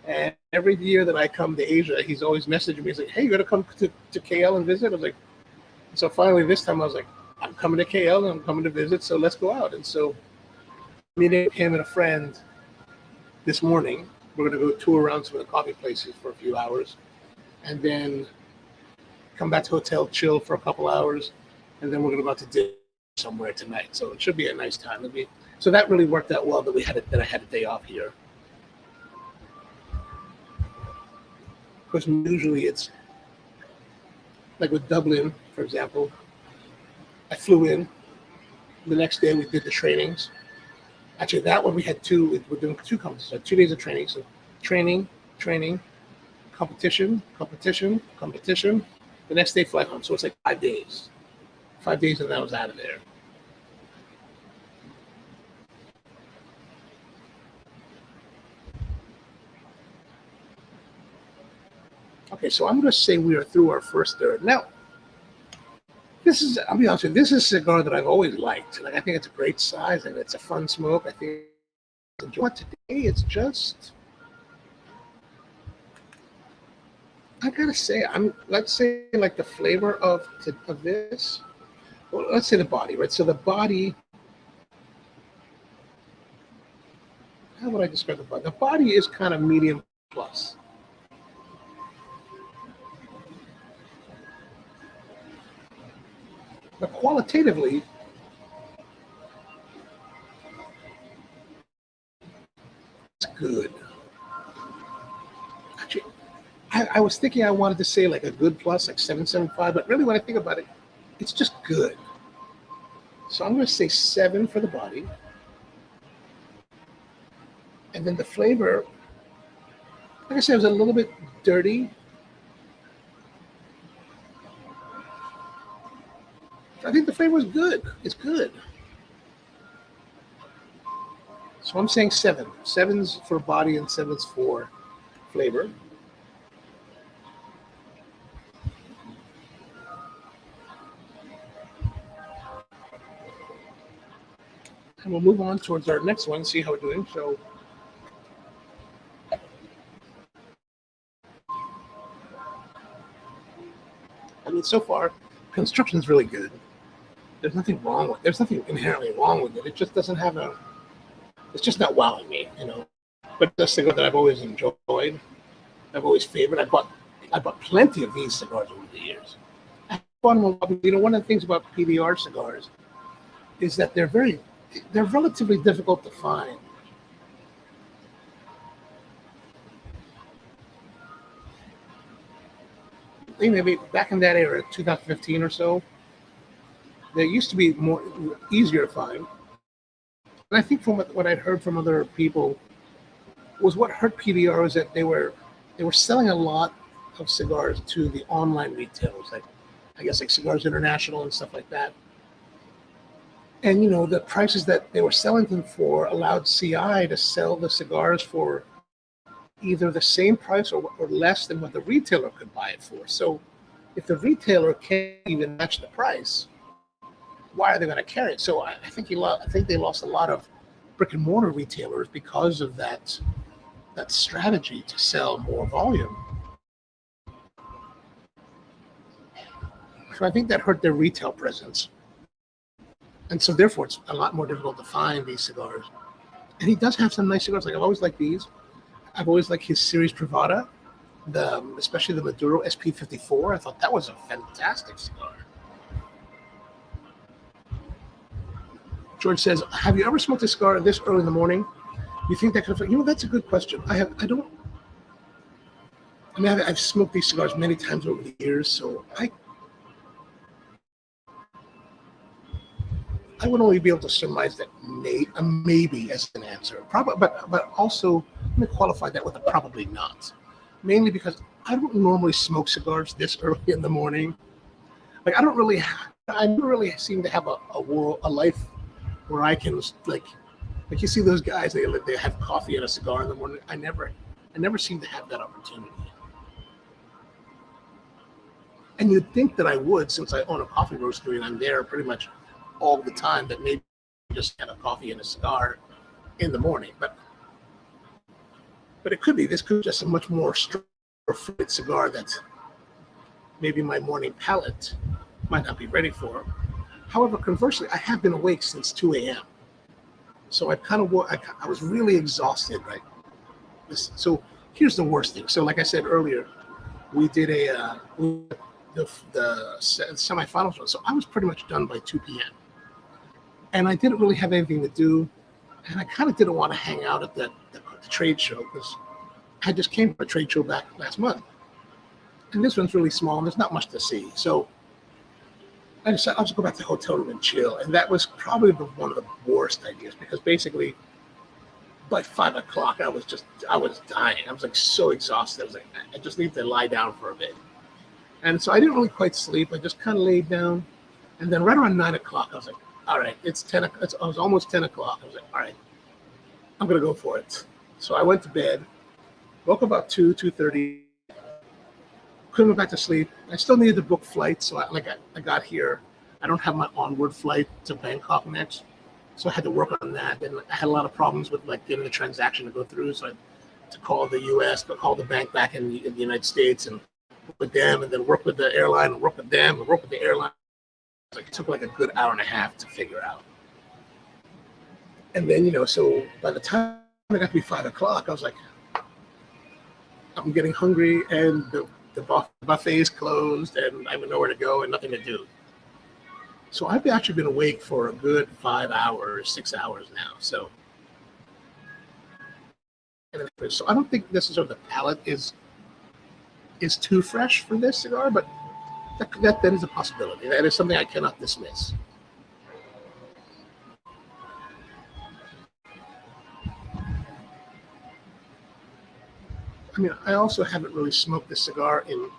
[SPEAKER 1] And every year that I come to Asia, he's always messaging me. He's like, "Hey, you gotta come to KL and visit." I was like, so finally this time I was like, "I'm coming to KL and I'm coming to visit, so let's go out." And so meeting him and a friend this morning, we're gonna go tour around some of the coffee places for a few hours, and then come back to hotel, chill for a couple hours, and then we're gonna go out to dinner somewhere tonight. So it should be a nice time. So that really worked out well that I had a day off here. Because usually it's like with Dublin, for example, I flew in. The next day we did the trainings. Actually, that one we had 2. We're doing 2 competitions, 2 days of training. So training, competition. The next day fly home. So it's like 5 days. 5 days, and then I was out of there. Okay, so I'm going to say we are through our first third. Now, I'll be honest with you, this is a cigar that I've always liked. Like, I think it's a great size, and it's a fun smoke. I think today it's just, I got to say, let's say like the flavor of this, well, let's say the body, right? So the body, how would I describe the body? The body is kind of medium plus. But qualitatively, it's good. Actually, I was thinking I wanted to say like a good plus, like 7.75, but really when I think about it, it's just good. So I'm going to say 7 for the body. And then the flavor, like I said, it was a little bit dirty. I think the flavor is good. It's good. So I'm saying 7. 7's for body and 7's for flavor. And we'll move on towards our next one, see how we're doing. So so far, construction is really good. There's nothing inherently wrong with it. It just doesn't have it's just not wowing me, But it's a cigar that I've always enjoyed. I've always favored. I bought plenty of these cigars over the years. One of the things about PBR cigars is that they're relatively difficult to find. Maybe back in that era, 2015 or so, they used to be easier to find. And I think from what I'd heard from other people was what hurt PBR was that they were selling a lot of cigars to the online retailers, like I guess like Cigars International and stuff like that. And the prices that they were selling them for allowed CI to sell the cigars for either the same price or less than what the retailer could buy it for. So if the retailer can't even match the price, why are they going to carry it? So I think they lost a lot of brick and mortar retailers because of that strategy to sell more volume. So I think that hurt their retail presence. And so therefore it's a lot more difficult to find these cigars. And he does have some nice cigars. Like I've always liked these. I've always liked his Series Privada, especially the Maduro SP54. I thought that was a fantastic cigar. George says, have you ever smoked a cigar this early in the morning? You think that could affect? That's a good question. I've smoked these cigars many times over the years, so I would only be able to surmise that maybe as an answer. Probably, but also let me qualify that with a probably not. Mainly because I don't normally smoke cigars this early in the morning. Like I don't really seem to have a life where I can like you see those guys they have coffee and a cigar in the morning. I never seem to have that opportunity. And you'd think that I would, since I own a coffee roastery and I'm there pretty much all the time, that maybe just have a coffee and a cigar in the morning. But it could be. This could be just a much more fruited cigar that maybe my morning palate might not be ready for. However, conversely, I have been awake since 2 a.m. So I was really exhausted, right? So here's the worst thing. So like I said earlier, we did the semifinals one. So I was pretty much done by 2 p.m. And I didn't really have anything to do. And I kind of didn't want to hang out at the trade show because I just came from a trade show back last month. And this one's really small and there's not much to see. So I decided I'll just go back to the hotel room and chill. And that was probably one of the worst ideas because basically by 5 o'clock, I was dying. I was like so exhausted. I was like, I just need to lie down for a bit. And so I didn't really quite sleep. I just kind of laid down. And then right around 9 o'clock, I was like, all right, it's 10. It was almost 10 o'clock. I was like, all right, I'm going to go for it. So I went to bed, woke about 2:30, couldn't go back to sleep. I still needed to book flights. So I got here. I don't have my onward flight to Bangkok next. So I had to work on that. And I had a lot of problems with like getting the transaction to go through. So I had to call the US, but call the bank back in the United States and work with them, and then work with the airline and work with them and work with the airline. It took like a good hour and a half to figure out. And then, so by the time it got to be 5 o'clock, I was like, I'm getting hungry and the buffet is closed and I have nowhere to go and nothing to do. So I've actually been awake for a good 5 hours, 6 hours now. So I don't think necessarily the palate is too fresh for this cigar, but that is a possibility. That is something I cannot dismiss. I mean, I also haven't really smoked this cigar in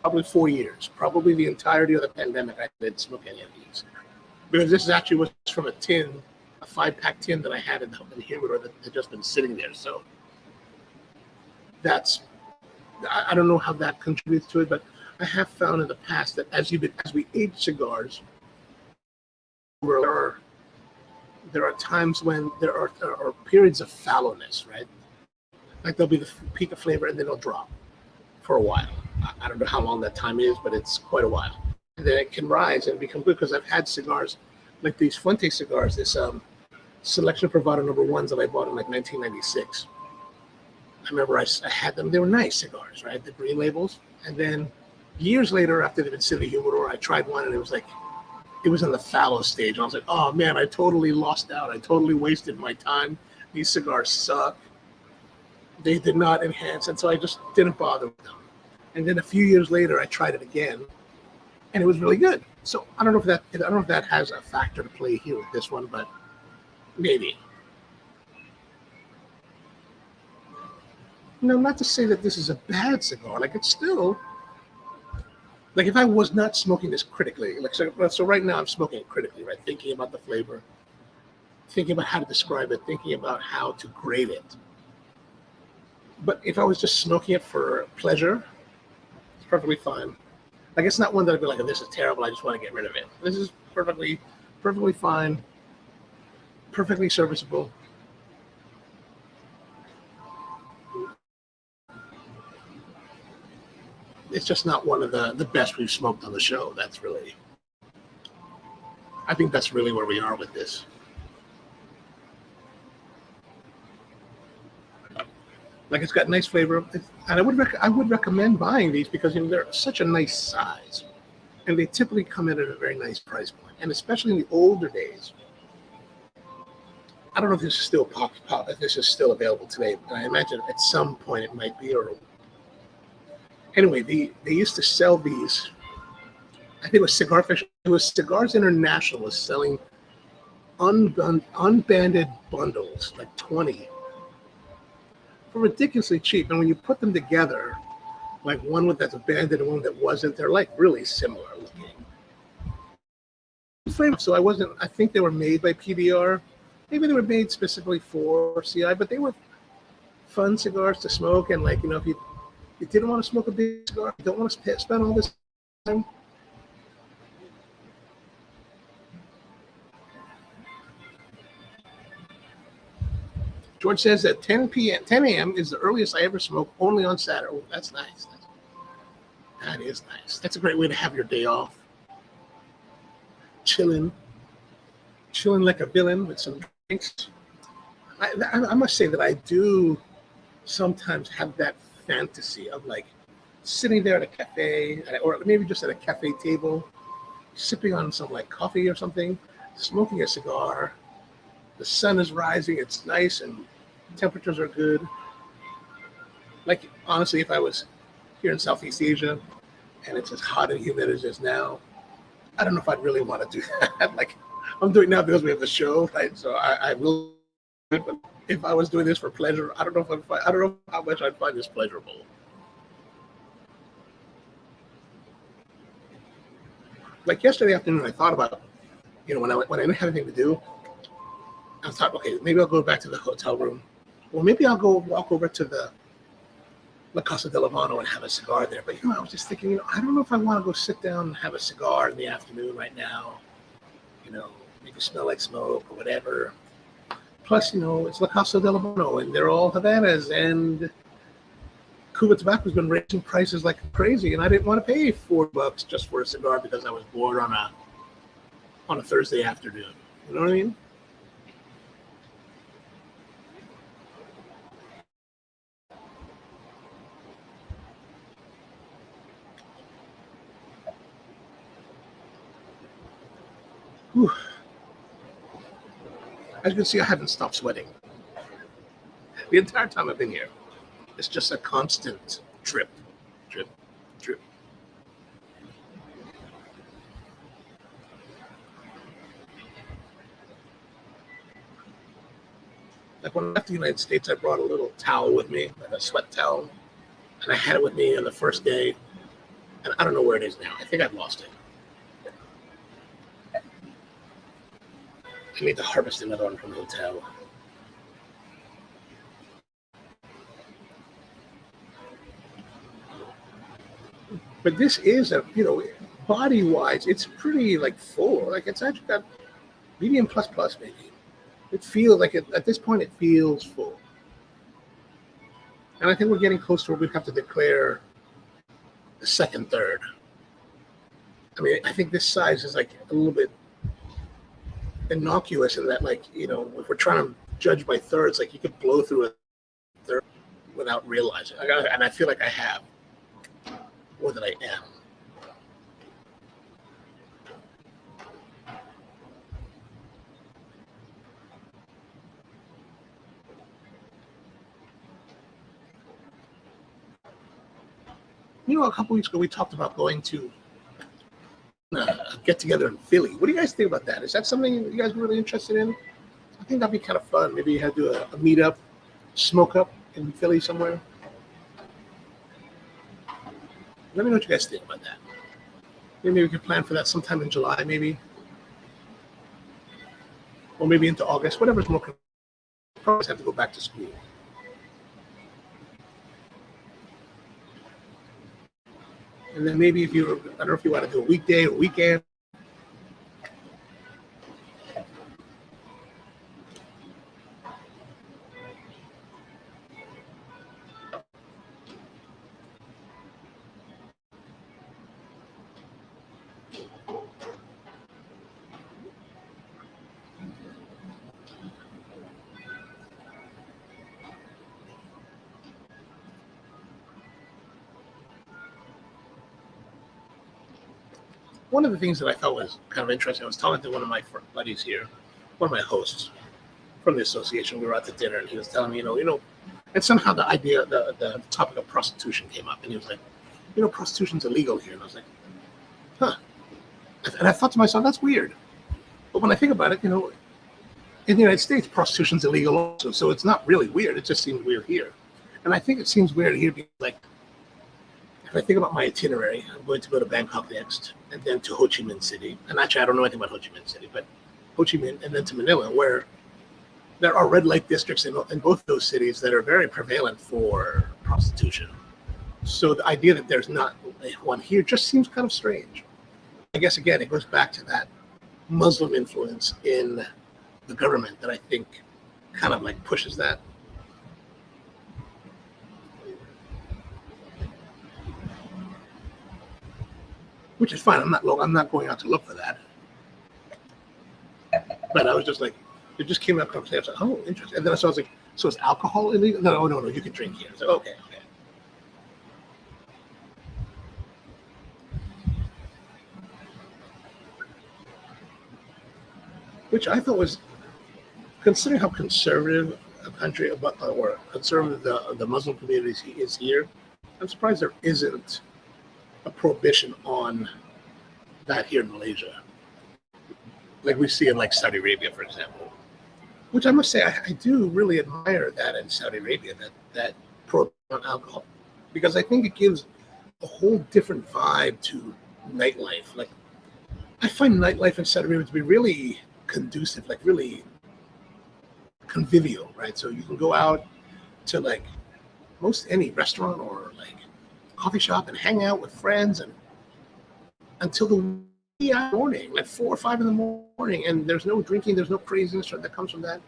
[SPEAKER 1] probably 4 years. Probably the entirety of the pandemic, I didn't smoke any of these. Because this actually was from a tin, a 5-pack tin that I had in the humidor that had just been sitting there. So I don't know how that contributes to it, but I have found in the past that as we age cigars, there are times when there are periods of fallowness, right? Like there'll be the peak of flavor and then it'll drop for a while. I don't know how long that time is, but it's quite a while. And then it can rise and become good because I've had cigars like these Fuente cigars, this Selection Privada number 1s that I bought in like 1996. I remember I had them. They were nice cigars, right? The green labels. And then years later, after they'd been sitting in the humidor, I tried one and it was in the fallow stage. And I was like, oh man, I totally lost out. I totally wasted my time. These cigars suck. They did not enhance. And so I just didn't bother with them. And then a few years later, I tried it again and it was really good. So I don't know if that has a factor to play here with this one, but maybe. Not to say that this is a bad cigar. Like it's still, like if I was not smoking this critically, like so right now I'm smoking it critically, right? Thinking about the flavor, thinking about how to describe it, thinking about how to grade it. But if I was just smoking it for pleasure, it's perfectly fine. Like it's not one that I'd be like, this is terrible. I just want to get rid of it. This is perfectly fine, perfectly serviceable. It's just not one of the best we've smoked on the show. I think that's really where we are with this. Like it's got nice flavor, and I would recommend buying these because they're such a nice size, and they typically come in at a very nice price point. And especially in the older days, I don't know if this is still if this is still available today, but I imagine at some point it might be. Or anyway, they used to sell these. I think it was Cigar Fish. It was Cigars International was selling unbanded bundles, like 20, for ridiculously cheap. And when you put them together, like one that's a banded and one that wasn't, they're like really similar looking. So I think they were made by PBR. Maybe they were made specifically for CI, but they were fun cigars to smoke. And like, if you didn't want to smoke a big cigar, you don't want to spend all this time. George says that 10 a.m. is the earliest I ever smoke, only on Saturday. Oh, that's nice. That is nice. That's a great way to have your day off. Chilling like a villain with some drinks. I must say that I do sometimes have that fantasy of like sitting there at a cafe, or maybe just at a cafe table, sipping on some like coffee or something, smoking a cigar. The sun is rising. It's nice and temperatures are good. Like, honestly, if I was here in Southeast Asia and it's as hot and humid as it is now, I don't know if I'd really want to do that. Like, I'm doing now because we have the show, right? So I will. But if I was doing this for pleasure, I don't know how much I'd find this pleasurable. Like yesterday afternoon, I thought about, when I didn't have anything to do, I thought, okay, maybe I'll go back to the hotel room. Or maybe I'll go walk over to the La Casa del Habano and have a cigar there. But, I was just thinking, I don't know if I want to go sit down and have a cigar in the afternoon right now. Maybe smell like smoke or whatever. Plus, it's La Casa del Habano and they're all Havanas. And Cuba Tobacco's been raising prices like crazy. And I didn't want to pay $4 just for a cigar because I was bored on a Thursday afternoon. You know what I mean? Whew. As you can see, I haven't stopped sweating. The entire time I've been here. It's just a constant drip, drip, drip. Like when I left the United States, I brought a little towel with me, like a sweat towel. And I had it with me on the first day. And I don't know where it is now. I think I've lost it. I need to harvest another one from the hotel. But this is body-wise, it's pretty like full. Like it's actually got medium plus maybe. It feels like at this point it feels full. And I think we're getting close to where we have to declare the second, third. I mean, I think this size is like a little bit innocuous in that, like, if we're trying to judge by thirds, like you could blow through a third without realizing. And I feel like I have more than I am. A couple weeks ago we talked about going to get together in Philly. What do you guys think about that? Is that something you guys are really interested in? I think that'd be kind of fun. Maybe you had to do a meetup, smoke up in Philly somewhere. Let me know what you guys think about that. Maybe we could plan for that sometime in July, maybe. Or maybe into August, whatever's more convenient. Probably have to go back to school. And then maybe if you, I don't know if you want to do a weekday or weekend. One of the things that I thought was kind of interesting, I was talking to one of my buddies here, one of my hosts from the association. We were out to dinner, and he was telling me, and somehow the idea, the topic of prostitution came up, and he was like, prostitution's illegal here, and I was like, huh. And I thought to myself, that's weird. But when I think about it, in the United States, prostitution's illegal also, so it's not really weird. It just seems weird here, and I think it seems weird here because, like, if I think about my itinerary, I'm going to go to Bangkok next, and then to Ho Chi Minh City. And actually, I don't know anything about Ho Chi Minh City, but Ho Chi Minh, and then to Manila, where there are red light districts in both those cities that are very prevalent for prostitution. So the idea that there's not one here just seems kind of strange. I guess, again, it goes back to that Muslim influence in the government that I think kind of like pushes that. Which is fine. I'm not going out to look for that. But I was just like, it just came up conversation. I was like, oh, interesting. And then I was like, so is alcohol illegal? No, you can drink here. I was like, okay. Which I thought was, considering how conservative a country or conservative the Muslim community is here, I'm surprised there isn't a prohibition on that here in Malaysia, like we see in like Saudi Arabia, for example. Which I must say, I do really admire that in Saudi Arabia, that prohibition on alcohol, because I think it gives a whole different vibe to nightlife. Like, I find nightlife in Saudi Arabia to be really conducive, like really convivial, right? So you can go out to like most any restaurant or like coffee shop and hang out with friends and until the morning, like 4 or 5 in the morning, and there's no drinking, there's no craziness that comes from that.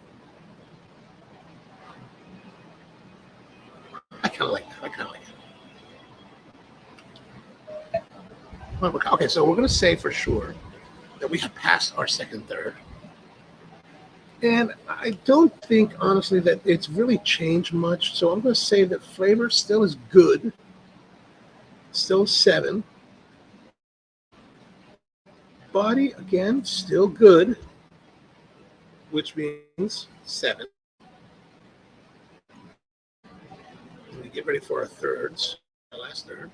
[SPEAKER 1] I kind of like it. Okay, so we're going to say for sure that we have passed our second third. And I don't think, honestly, that it's really changed much. So I'm going to say that flavor still is good. Still 7. Body, again, still good, which means 7. And we get ready for our thirds, our last third.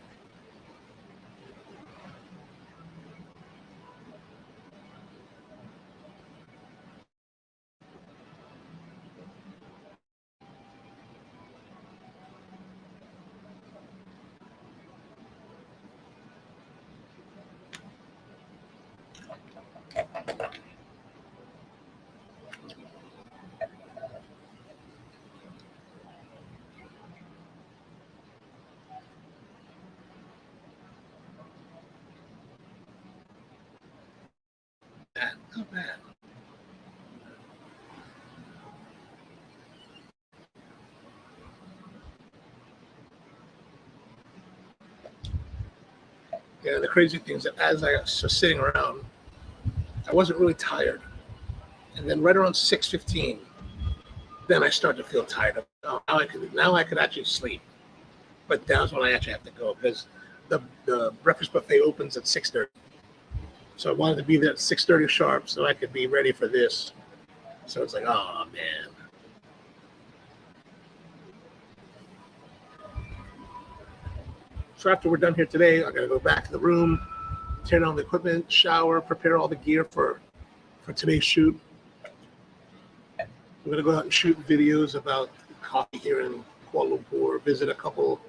[SPEAKER 1] Not bad. Yeah, the crazy thing is that as I was just sitting around, I wasn't really tired. And then right around 6:15, then I started to feel tired. Oh, now I could actually sleep. But that's when I actually have to go because the breakfast buffet opens at 6:30. So I wanted to be there at 6:30 sharp so I could be ready for this. So it's like, oh man. So after we're done here today, I gotta go back to the room, turn on the equipment, shower, prepare all the gear for today's shoot. I'm gonna go out and shoot videos about coffee here in Kuala Lumpur, visit a couple.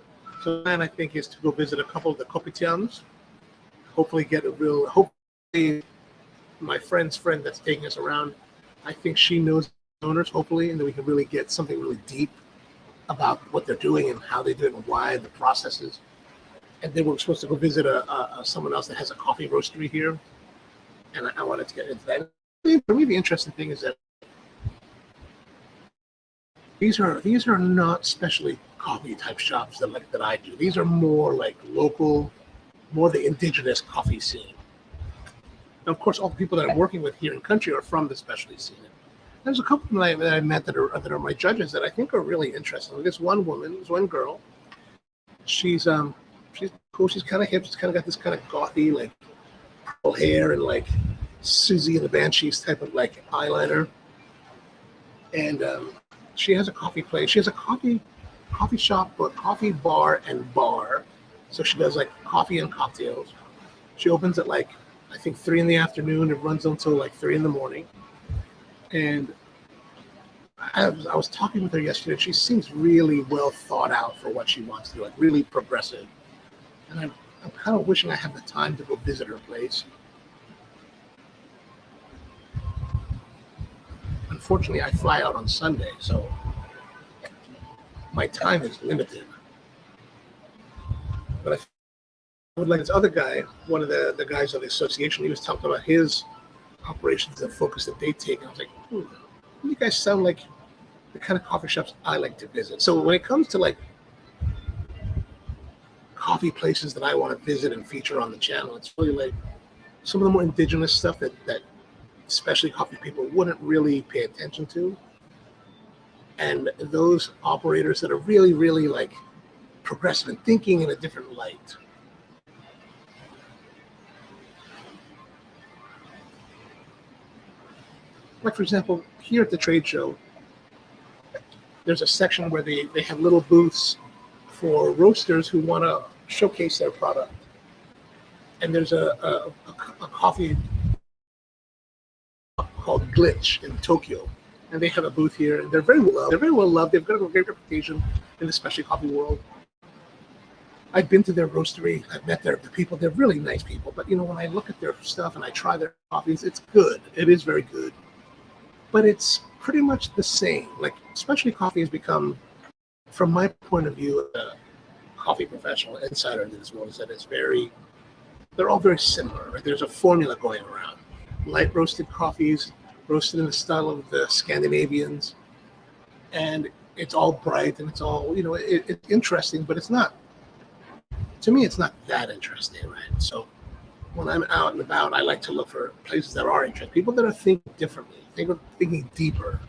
[SPEAKER 1] So the plan, I think, is to go visit a couple of the kopitiams. Hopefully hopefully my friend's friend that's taking us around, I think she knows the owners, hopefully, and then we can really get something really deep about what they're doing and how they do it and why, the processes. and then we're supposed to go visit someone else that has a coffee roastery here, and I wanted to get into that. For me, the interesting thing is that these are not specialty coffee type shops that I do. These are more like local, more the indigenous coffee scene. And of course, all the people that I'm working with here in country are from the specialty scene. There's a couple that I met that are my judges that I think are really interesting. Like this one woman, this one girl. She's cool. She's kind of hip. She's kind of got this kind of gothy like purple hair and like Susie and the Banshees type of like eyeliner. And she has a coffee place. She has a coffee shop, but coffee bar and bar. So she does like coffee and cocktails. She opens at like I think 3 in the afternoon. It runs until like 3 in the morning. And I was talking with her yesterday. She seems really well thought out for what she wants to do, like really progressive. And I'm kind of wishing I had the time to go visit her place. Unfortunately, I fly out on Sunday, so my time is limited. But I would like this other guy, one of the guys of the association, he was talking about his operations and focus that they take. And I was like, you guys sound like the kind of coffee shops I like to visit. So when it comes to like coffee places that I want to visit and feature on the channel, it's really like some of the more indigenous stuff that especially coffee people wouldn't really pay attention to. And those operators that are really, really like progressive and thinking in a different light. Like, for example, here at the trade show, there's a section where they have little booths for roasters who want to showcase their product. And there's a coffee called Glitch in Tokyo. And they have a booth here, and they're very well loved. They're very well loved. They've got a great reputation in the specialty coffee world. I've been to their roastery. I've met the people. They're really nice people. But, when I look at their stuff and I try their coffees, it's good. It is very good. But it's pretty much the same. Like, specialty coffee has become, from my point of view, a coffee professional insider into this world, is that they're all very similar. Right? There's a formula going around. Light roasted coffees, roasted in the style of the Scandinavians. And it's all bright and it's all, it's interesting, but it's not, to me, it's not that interesting, right? So when I'm out and about, I like to look for places that are interesting, people that are thinking differently, thinking deeper.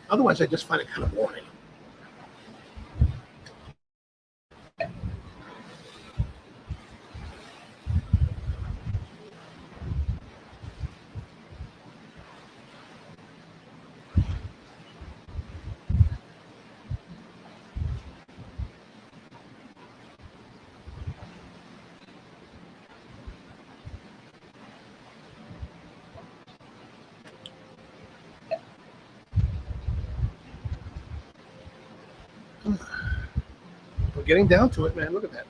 [SPEAKER 1] Otherwise, I just find it kind of boring. We're getting down to it, man. Look at that.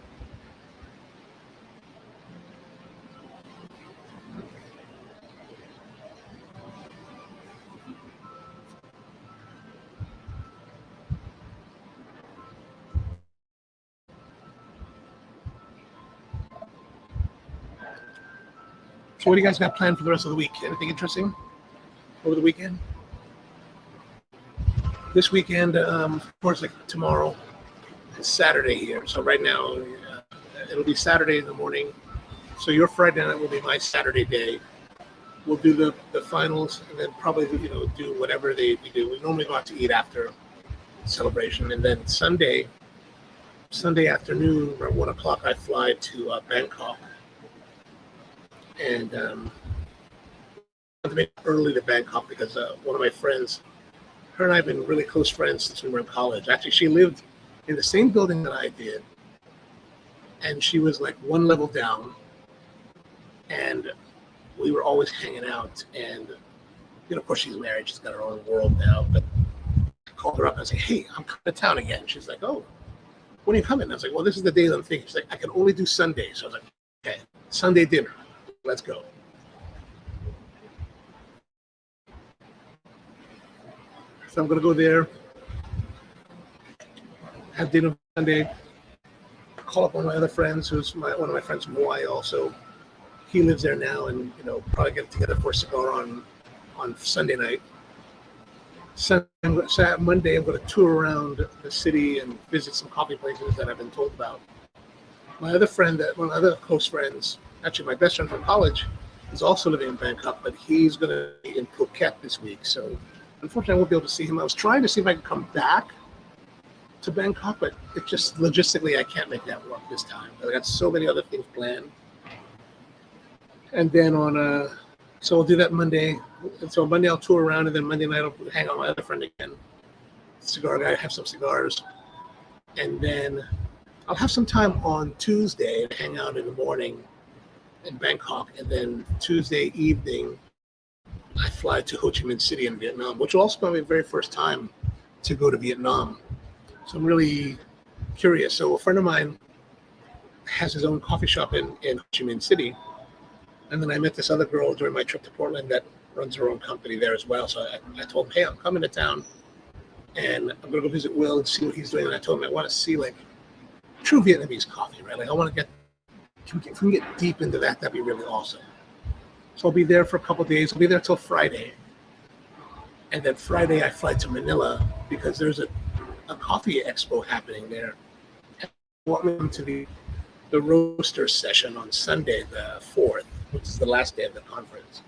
[SPEAKER 1] So what do you guys got planned for the rest of the week? Anything interesting over the weekend? This weekend, of course, like tomorrow, it's Saturday here. So right now, it'll be Saturday in the morning. So your Friday night will be my Saturday day. We'll do the finals and then probably, do whatever we do. We normally go out to eat after celebration. And then Sunday afternoon, around 1 o'clock, I fly to Bangkok. And I want to make it early to Bangkok because one of my friends, her and I have been really close friends since we were in college. Actually, she lived in the same building that I did. And she was like one level down. And we were always hanging out. And, of course, she's married. She's got her own world now. But I called her up and I said, hey, I'm coming to town again. She's like, oh, when are you coming? I was like, well, this is the day that I'm thinking. She's like, I can only do Sunday. So I was like, okay, Sunday dinner. Let's go. So I'm going to go there. have dinner Sunday. Call up one of my other friends, who's one of my friends from Hawaii also. He lives there now, and probably get together for a cigar on Sunday night. Monday, I'm going to tour around the city and visit some coffee places that I've been told about. My other friend, one of my other close friends, actually my best friend from college, is also living in Bangkok, but he's going to be in Phuket this week. So unfortunately, I won't be able to see him. I was trying to see if I could come back to Bangkok, but it just logistically, I can't make that work this time. I got so many other things planned. And then so we'll do that Monday. And so Monday I'll tour around, and then Monday night I'll hang out with my other friend again, cigar guy, have some cigars. And then I'll have some time on Tuesday to hang out in the morning in Bangkok. And then Tuesday evening, I fly to Ho Chi Minh City in Vietnam, which will also be my very first time to go to Vietnam. So I'm really curious. So a friend of mine has his own coffee shop in Ho Chi Minh City. And then I met this other girl during my trip to Portland that runs her own company there as well. So I told him, hey, I'm coming to town, and I'm going to go visit Will and see what he's doing. And I told him I want to see like true Vietnamese coffee, right? Like I want to if we can get deep into that, that'd be really awesome. So I'll be there for a couple of days. I'll be there till Friday. And then Friday I fly to Manila because there's a coffee expo happening there. And I want me to the roaster session on Sunday, the 4th, which is the last day of the conference.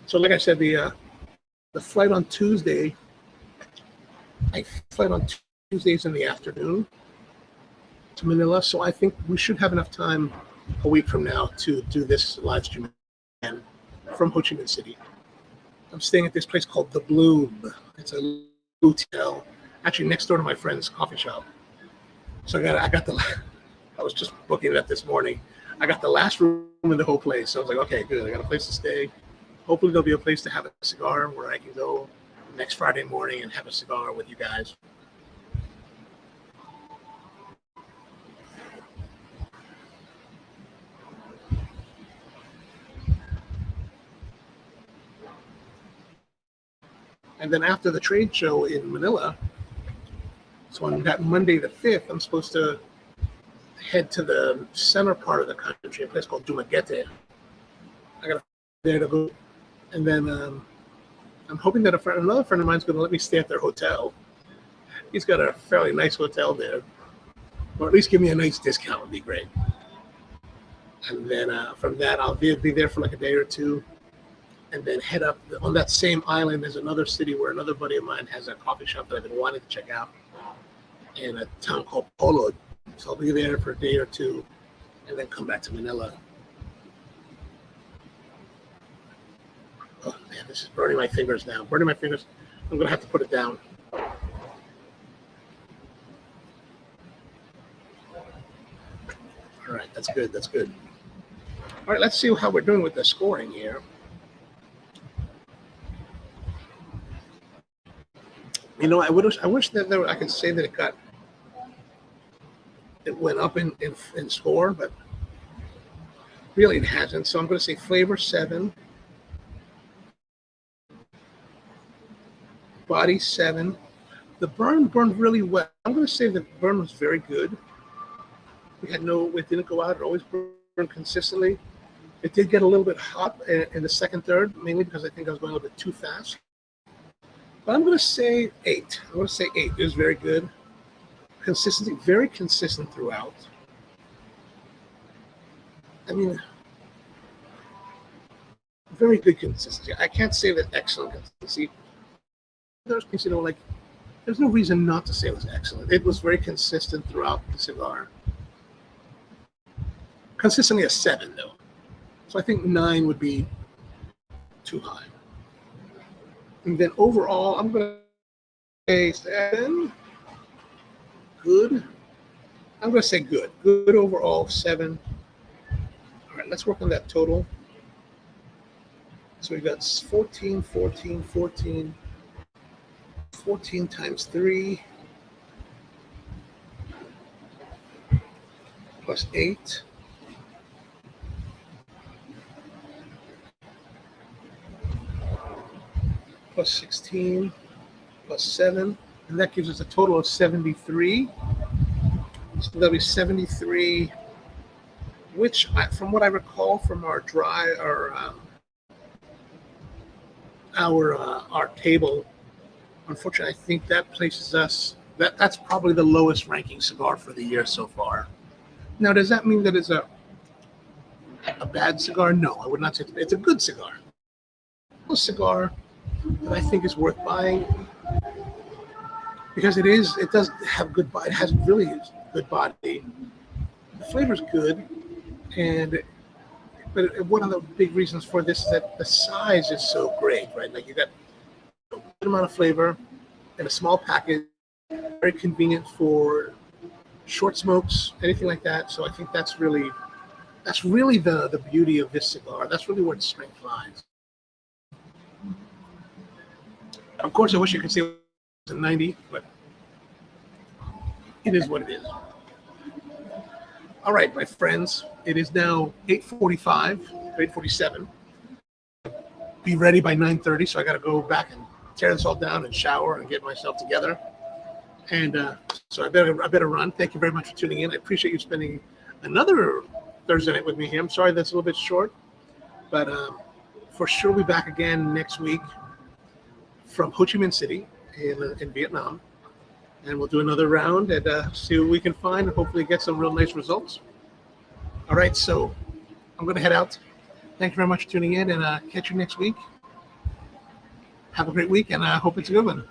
[SPEAKER 1] So like I said, the flight on Tuesday, I flight on Tuesdays in the afternoon to Manila. So I think we should have enough time a week from now to do this live stream from Ho Chi Minh City. I'm staying at this place called The Bloom. It's a hotel, actually next door to my friend's coffee shop. So I was just booking it up this morning. I got the last room in the whole place. So I was like, okay, good. I got a place to stay. Hopefully there'll be a place to have a cigar where I can go next Friday morning and have a cigar with you guys. And then after the trade show in Manila, so on that Monday the 5th, I'm supposed to head to the center part of the country, a place called Dumaguete. I got there to go, and then I'm hoping that another friend of mine is going to let me stay at their hotel. He's got a fairly nice hotel there, or at least give me a nice discount would be great. And then from that, I'll be there for like a day or two, and then head up on that same island. There's another city where another buddy of mine has a coffee shop that I've been wanting to check out in a town called Polo. So I'll be there for a day or two and then come back to Manila. Oh man, this is burning my fingers now. Burning my fingers. I'm going to have to put it down. All right, that's good. That's good. All right, let's see how we're doing with the scoring here. I wish that I could say that it went up in score, but really it hasn't. So I'm going to say flavor 7, body 7. The burn burned really well. I'm going to say the burn was very good. It didn't go out. It always burned consistently. It did get a little bit hot in the second third, mainly because I think I was going a little bit too fast. But I'm going to say 8. I'm going to say 8. It was very good. Consistency, very consistent throughout. I mean, very good consistency. I can't say that excellent consistency. There's things, there's no reason not to say it was excellent. It was very consistent throughout the cigar. Consistently a 7, though. So I think 9 would be too high. And then overall, I'm going to say 7. Good. I'm going to say good. Good overall, 7. All right, let's work on that total. So we got 14, 14, 14. 14 times 3 plus 8. plus 16 plus 7, and that gives us a total of 73. So that'll be 73, which, from what I recall from our our table, unfortunately, I think that places us. That's probably the lowest ranking cigar for the year so far. Now, does that mean that it's a bad cigar? No, I would not say it's a good cigar. A cigar that I think is worth buying because it does have good body. It has really good body. The flavor's good, but one of the big reasons for this is that the size is so great, right? Like you got a good amount of flavor in a small package, very convenient for short smokes, anything like that. So I think that's really the beauty of this cigar. That's really where its strength lies. Of course, I wish I could say it was a 90, but it is what it is. All right, my friends, it is now 8:45, 8:47. Be ready by 9:30, so I got to go back and tear this all down and shower and get myself together. And so I better run. Thank you very much for tuning in. I appreciate you spending another Thursday night with me here. I'm sorry that's a little bit short, but for sure we'll be back again next week from Ho Chi Minh City in Vietnam. And we'll do another round and see what we can find and hopefully get some real nice results. All right, so I'm going to head out. Thank you very much for tuning in, and catch you next week. Have a great week, and I hope it's a good one.